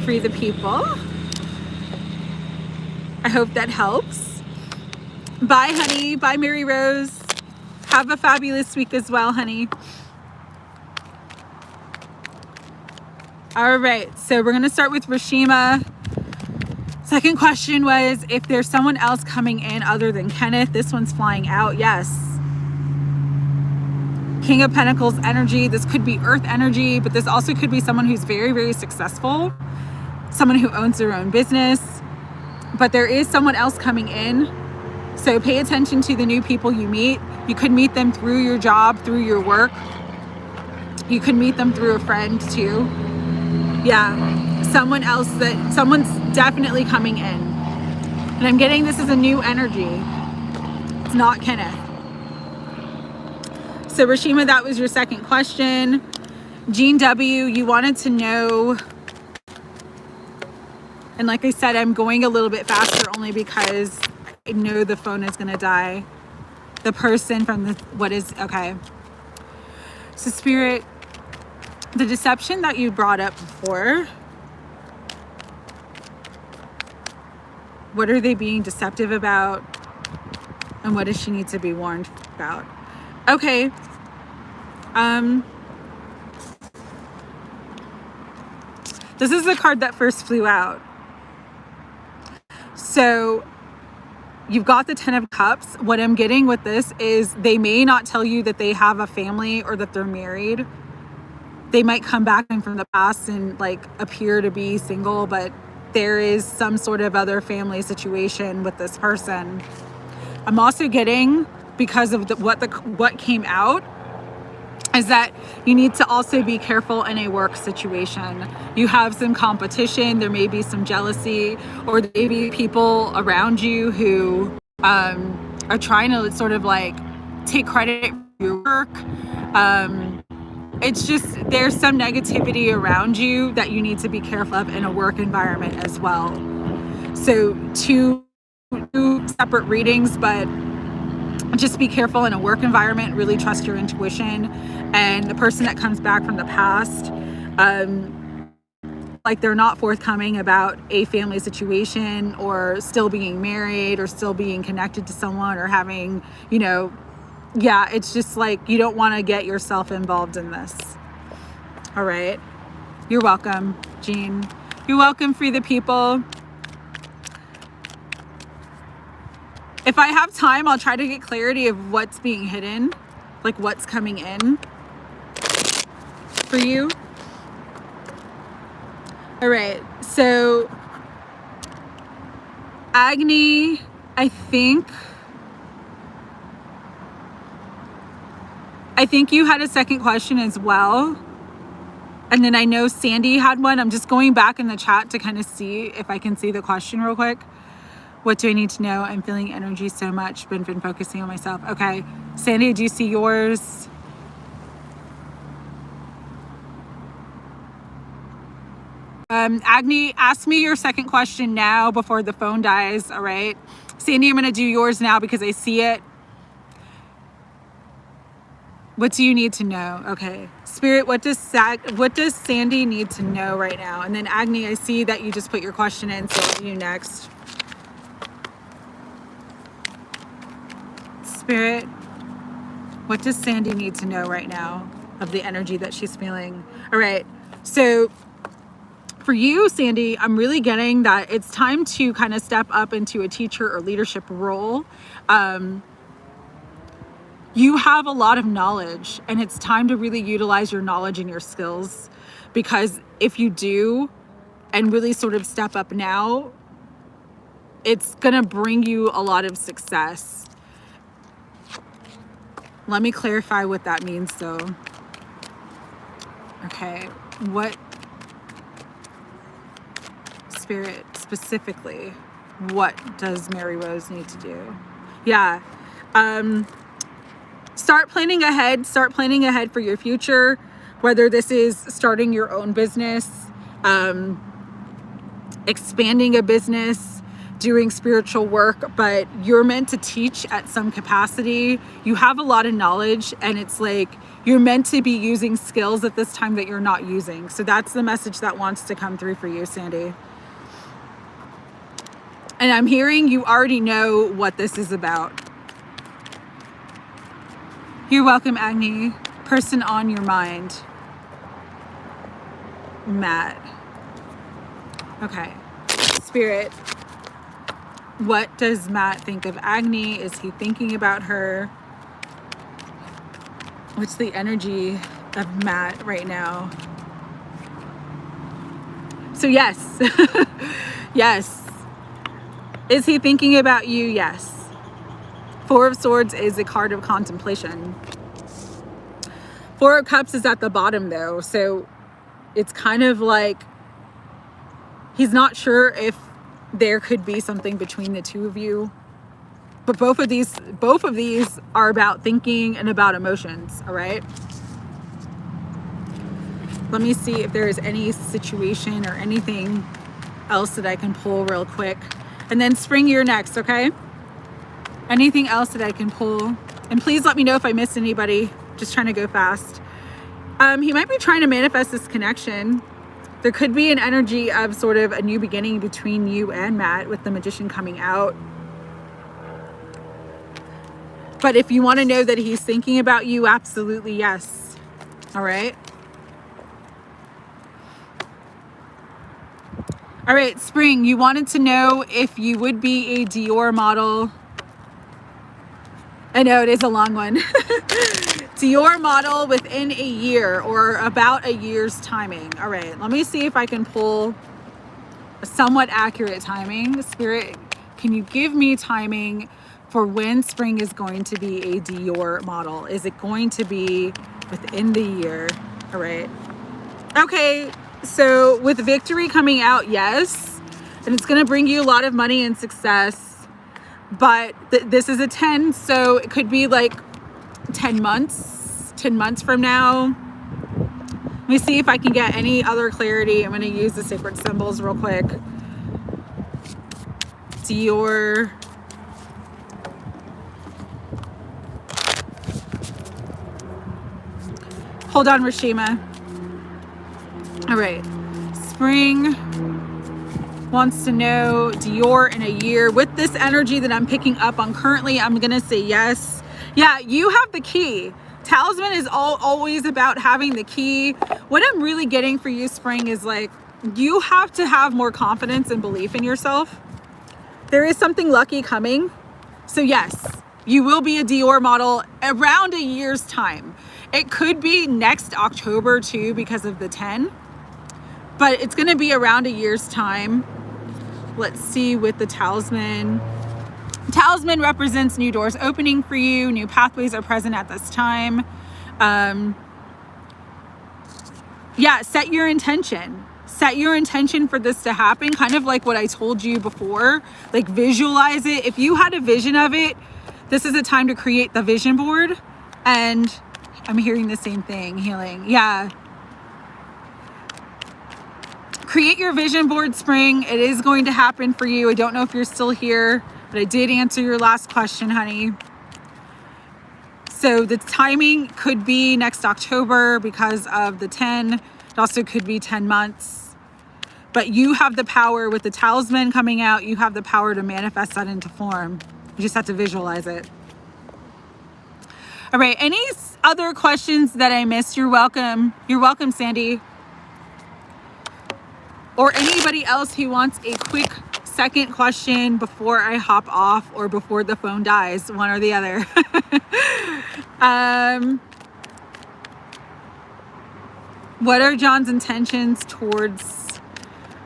Free the People. I hope that helps. Bye, honey. Bye, Mary Rose. Have a fabulous week as well, honey. All right. So we're going to start with Rashima. Second question was if there's someone else coming in other than Kenneth. This one's flying out. Yes. King of Pentacles energy. This could be earth energy, but this also could be someone who's very, very successful. Someone who owns their own business. But there is someone else coming in. So pay attention to the new people you meet. You could meet them through your job, through your work. You could meet them through a friend too. Yeah. Someone's definitely coming in. And I'm getting this is a new energy. It's not Kenneth. So Rashima, that was your second question. Jean W, you wanted to know, and like I said, I'm going a little bit faster only because I know the phone is going to die. The person from okay. So Spirit, the deception that you brought up before, what are they being deceptive about? And what does she need to be warned about? Okay. This is the card that first flew out. So you've got the Ten of Cups. What I'm getting with this is they may not tell you that they have a family or that they're married. They might come back in from the past and like appear to be single, but there is some sort of other family situation with this person. I'm also getting, because of what came out, is that you need to also be careful in a work situation. You have some competition, there may be some jealousy, or there may be people around you who are trying to sort of like take credit for your work. It's just, there's some negativity around you that you need to be careful of in a work environment as well. So two separate readings, but just be careful in a work environment. Really trust your intuition. And the person that comes back from the past, like they're not forthcoming about a family situation or still being married or still being connected to someone or having, yeah, it's just like you don't want to get yourself involved in this. All right. You're welcome, Jean. You're welcome, Free the People. If I have time, I'll try to get clarity of what's being hidden, like what's coming in for you. All right. So, Agni, I think you had a second question as well. And then I know Sandy had one. I'm just going back in the chat to kind of see if I can see the question real quick. What do I need to know? I'm feeling energy so much. Been focusing on myself. Okay. Sandy, do you see yours? Agni, ask me your second question now before the phone dies. All right. Sandy, I'm going to do yours now because I see it. What do you need to know? Okay. Spirit, what does Sandy need to know right now? And then Agni, I see that you just put your question in, so you next. Spirit, what does Sandy need to know right now of the energy that she's feeling? All right. So for you, Sandy, I'm really getting that it's time to kind of step up into a teacher or leadership role. You have a lot of knowledge, and it's time to really utilize your knowledge and your skills, because if you do and really sort of step up now, it's going to bring you a lot of success. Let me clarify what that means though. Okay. What, Spirit, specifically, what does Mary Rose need to do? Yeah. Start planning ahead. Start planning ahead for your future, whether this is starting your own business, expanding a business, doing spiritual work, but you're meant to teach at some capacity. You have a lot of knowledge, and it's like you're meant to be using skills at this time that you're not using. So that's the message that wants to come through for you, Sandy. And I'm hearing you already know what this is about. You're welcome, Agni. Person on your mind. Matt. Okay. Spirit. What does Matt think of Agni? Is he thinking about her? What's the energy of Matt right now? So yes. Yes. Is he thinking about you? Yes. Four of Swords is a card of contemplation. Four of Cups is at the bottom though. So it's kind of like he's not sure if there could be something between the two of you. But both of these are about thinking and about emotions, all right? Let me see if there is any situation or anything else that I can pull real quick. And then Spring, you're next, okay? Anything else that I can pull? And please let me know if I missed anybody. Just trying to go fast. He might be trying to manifest this connection. There could be an energy of sort of a new beginning between you and Matt with the Magician coming out. But if you want to know that he's thinking about you, absolutely yes. All right. All right, Spring, you wanted to know if you would be a Dior model. I know it is a long one. Dior model within a year or about a year's timing. All right, let me see if I can pull a somewhat accurate timing. Spirit, can you give me timing for when Spring is going to be a Dior model? Is it going to be within the year? All right. Okay, so with Victory coming out, yes. And it's going to bring you a lot of money and success. But this is a 10, so it could be like 10 months from now. Let me see if I can get any other clarity. I'm going to use the sacred symbols real quick. Dior. Hold on, Rashima. All right. Spring wants to know Dior in a year. With this energy that I'm picking up on currently, I'm going to say yes. Yeah, you have the key. Talisman is always about having the key. What I'm really getting for you, Spring, is like, you have to have more confidence and belief in yourself. There is something lucky coming. So yes, you will be a Dior model around a year's time. It could be next October too, because of the 10, but it's going to be around a year's time. Let's see with the Talisman. Talisman represents new doors opening for you. New pathways are present at this time. Yeah, set your intention. Set your intention for this to happen. Kind of like what I told you before. Like, visualize it. If you had a vision of it, this is a time to create the vision board. And I'm hearing the same thing, healing. Yeah. Create your vision board, Spring. It is going to happen for you. I don't know if you're still here, but I did answer your last question, honey. So the timing could be next October because of the 10. It also could be 10 months. But you have the power with the Talisman coming out. You have the power to manifest that into form. You just have to visualize it. All right. Any other questions that I missed? You're welcome. You're welcome, Sandy. Or anybody else who wants a quick second question before I hop off or before the phone dies, one or the other. What are John's intentions towards...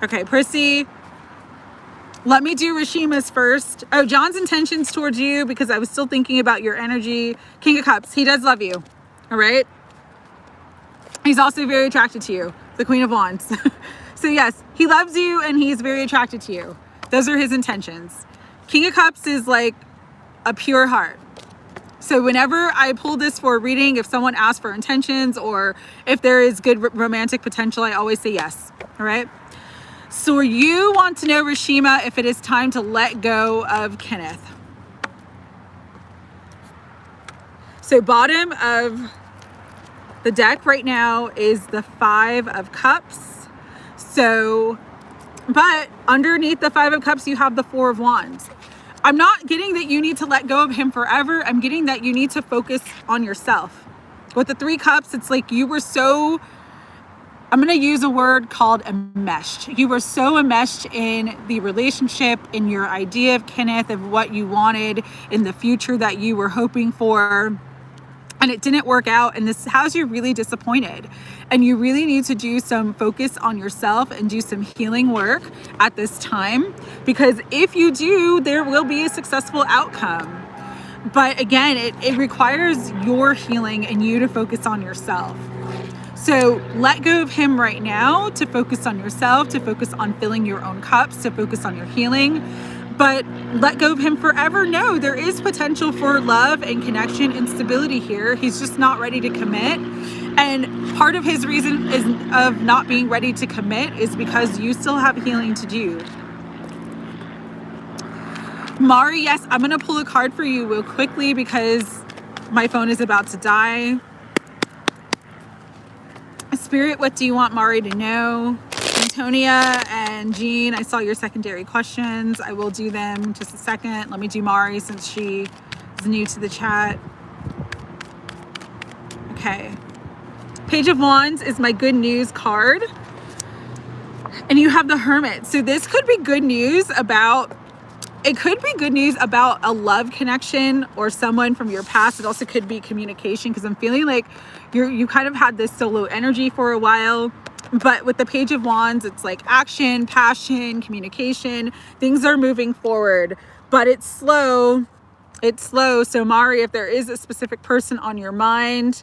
Okay, Prissy, let me do Rashima's first. Oh, John's intentions towards you, because I was still thinking about your energy. King of Cups, he does love you, all right? He's also very attracted to you, the Queen of Wands. So yes, he loves you and he's very attracted to you. Those are his intentions. King of Cups is like a pure heart. So whenever I pull this for a reading, if someone asks for intentions or if there is good romantic potential, I always say yes, all right? So you want to know, Rashima, if it is time to let go of Kenneth. So bottom of the deck right now is the 5 of Cups. So, but underneath the 5 of Cups, you have the 4 of Wands. I'm not getting that you need to let go of him forever. I'm getting that you need to focus on yourself. With the 3 Cups, it's like you were so... I'm going to use a word called enmeshed. You were so enmeshed in the relationship, in your idea of Kenneth, of what you wanted in the future that you were hoping for, and it didn't work out. And this has you really disappointed. And you really need to do some focus on yourself and do some healing work at this time, because if you do, there will be a successful outcome. But again, it requires your healing and you to focus on yourself. So let go of him right now to focus on yourself, to focus on filling your own cups, to focus on your healing. But let go of him forever? No, there is potential for love and connection and stability here. He's just not ready to commit. And part of his reason is of not being ready to commit is because you still have healing to do. Mari, yes, I'm going to pull a card for you real quickly because my phone is about to die. Spirit, what do you want Mari to know? Antonia and Jean, I saw your secondary questions. I will do them in just a second. Let me do Mari since she is new to the chat. Okay. Page of Wands is my good news card. And you have the Hermit. So this could be good news about... It could be good news about a love connection or someone from your past. It also could be communication, because I'm feeling like you kind of had this solo energy for a while. But with the Page of Wands, it's like action, passion, communication. Things are moving forward, but it's slow. It's slow. So Mari, if there is a specific person on your mind,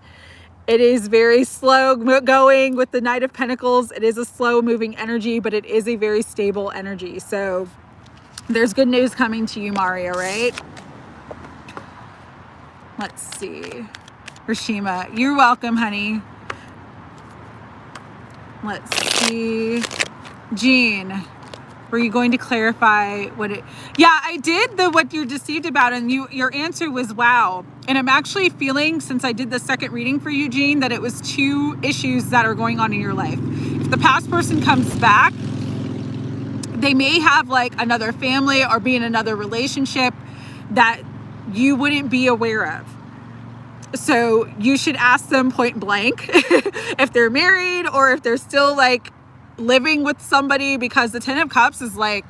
it is very slow going with the Knight of Pentacles. It is a slow moving energy, but it is a very stable energy. So there's good news coming to you, Mari, all right? Let's see. Rashima, you're welcome, honey. Let's see. Jean, were you going to clarify what it... Yeah, I did what you're deceived about, and your answer was wow. And I'm actually feeling, since I did the second reading for you, Jean, that it was 2 issues that are going on in your life. If the past person comes back, they may have like another family or be in another relationship that you wouldn't be aware of. So you should ask them point blank if they're married or if they're still like living with somebody, because the Ten of Cups is like,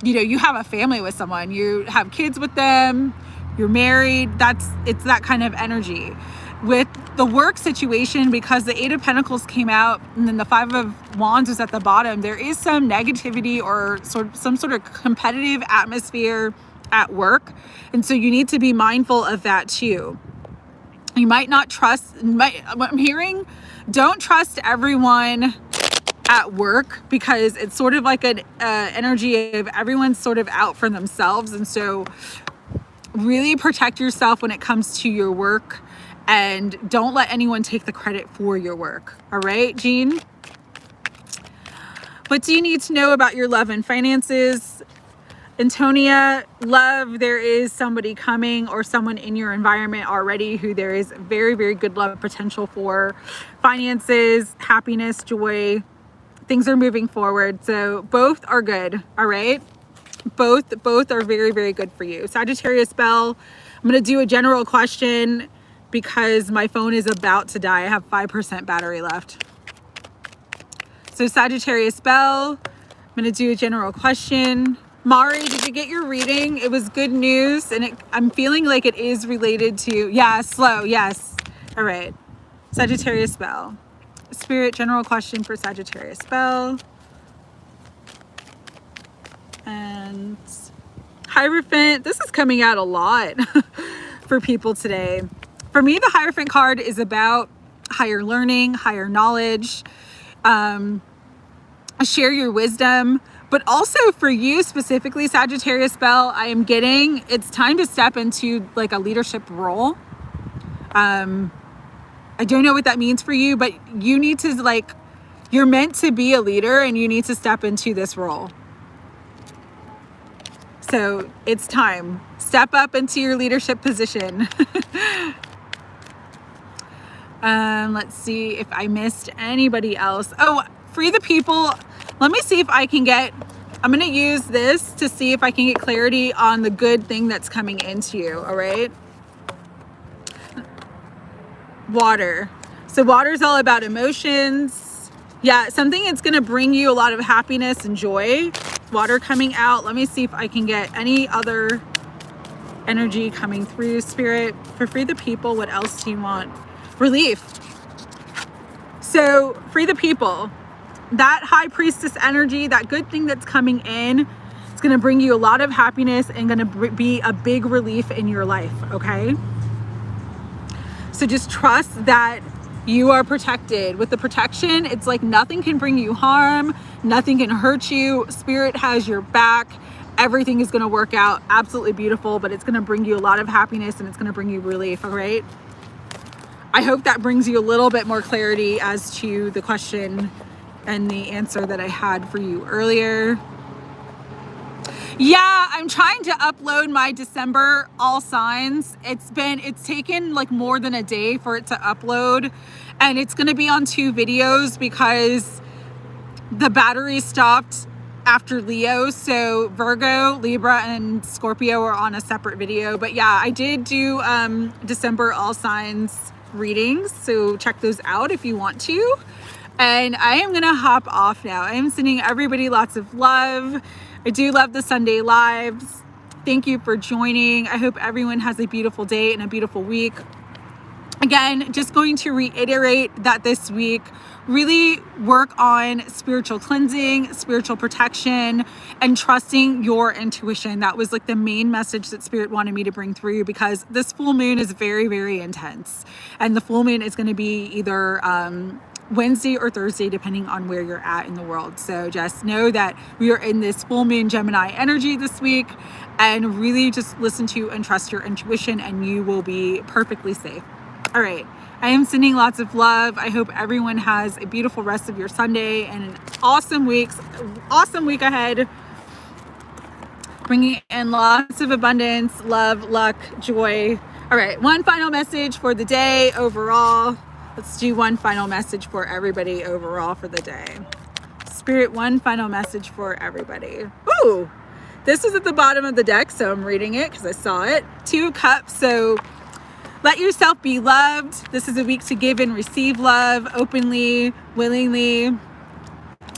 you know, you have a family with someone, you have kids with them, you're married. It's that kind of energy. With the work situation, because the Eight of Pentacles came out and then the Five of Wands is at the bottom, there is some negativity or some sort of competitive atmosphere at work. And so you need to be mindful of that too. You might not trust, what I'm hearing, don't trust everyone at work, because it's sort of like an energy of everyone's sort of out for themselves. And so really protect yourself when it comes to your work, and don't let anyone take the credit for your work. All right, Jean? What do you need to know about your love and finances? Antonia, love, there is somebody coming or someone in your environment already who there is very, very good love potential for. Finances, happiness, joy, things are moving forward. So both are good, all right? Both are very, very good for you. Sagittarius Bell, I'm going to do a general question because my phone is about to die. I have 5% battery left. So Sagittarius Bell, I'm going to do a general question. Mari, did you get your reading? It was good news, and I'm feeling like it is related to, yeah, slow, yes. All right, Sagittarius Bell. Spirit, general question for Sagittarius Bell. And Hierophant, this is coming out a lot for people today. For me, the Hierophant card is about higher learning, higher knowledge, share your wisdom. But also for you specifically, Sagittarius Bell, I am getting, it's time to step into like a leadership role. I don't know what that means for you, but you need to like, you're meant to be a leader and you need to step into this role. So it's time. Step up into your leadership position. Let's see if I missed anybody else. Oh, Free the People. Let me see if I can get, I'm going to use this to see if I can get clarity on the good thing that's coming into you. All right. Water. So water is all about emotions. Yeah. Something that's going to bring you a lot of happiness and joy. Water coming out. Let me see if I can get any other energy coming through. Spirit, for Free the People, what else do you want? Relief. So Free the People. That High Priestess energy, that good thing that's coming in, it's going to bring you a lot of happiness and going to be a big relief in your life, okay? So just trust that you are protected. With the protection, it's like nothing can bring you harm, nothing can hurt you. Spirit has your back. Everything is going to work out absolutely beautiful, but it's going to bring you a lot of happiness and it's going to bring you relief, all right? I hope that brings you a little bit more clarity as to the question and the answer that I had for you earlier. Yeah, I'm trying to upload my December all signs. It's taken like more than a day for it to upload, and it's going to be on 2 videos because the battery stopped after Leo. So Virgo, Libra, and Scorpio are on a separate video. But yeah, I did do December all signs readings, so check those out if you want to. And I am gonna hop off now. I am sending everybody lots of love. I do love the Sunday lives. Thank you for joining. I hope everyone has a beautiful day and a beautiful week. Again, just going to reiterate that this week, really work on spiritual cleansing, spiritual protection, and trusting your intuition. That was like the main message that Spirit wanted me to bring through, because this full moon is very, very intense. And the full moon is going to be either Wednesday or Thursday, depending on where you're at in the world. So just know that we are in this full moon Gemini energy this week, and really just listen to and trust your intuition and you will be perfectly safe. All right. I am sending lots of love. I hope everyone has a beautiful rest of your Sunday and an awesome week ahead. Bringing in lots of abundance, love, luck, joy. All right. One final message for the day overall. Let's do one final message for everybody overall for the day. Spirit, one final message for everybody. Ooh, this is at the bottom of the deck, so I'm reading it because I saw it. 2 cups. So let yourself be loved. This is a week to give and receive love openly, willingly.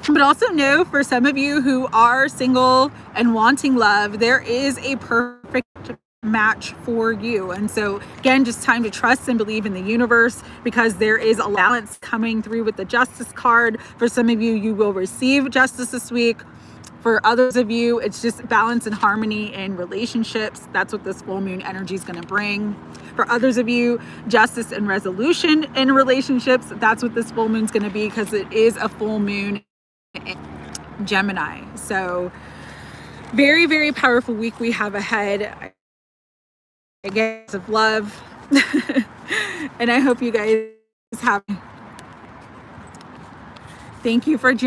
But also know, for some of you who are single and wanting love, there is a perfect match for you. And so again, just time to trust and believe in the universe, because there is a balance coming through with the Justice card. For some of you, you will receive justice this week. For others of you, it's just balance and harmony in relationships. That's what this full moon energy is going to bring. For others of you, justice and resolution in relationships. That's what this full moon is going to be, because it is a full moon in Gemini. So very, very powerful week we have ahead. Again, of love. And I hope you guys have. Thank you for joining.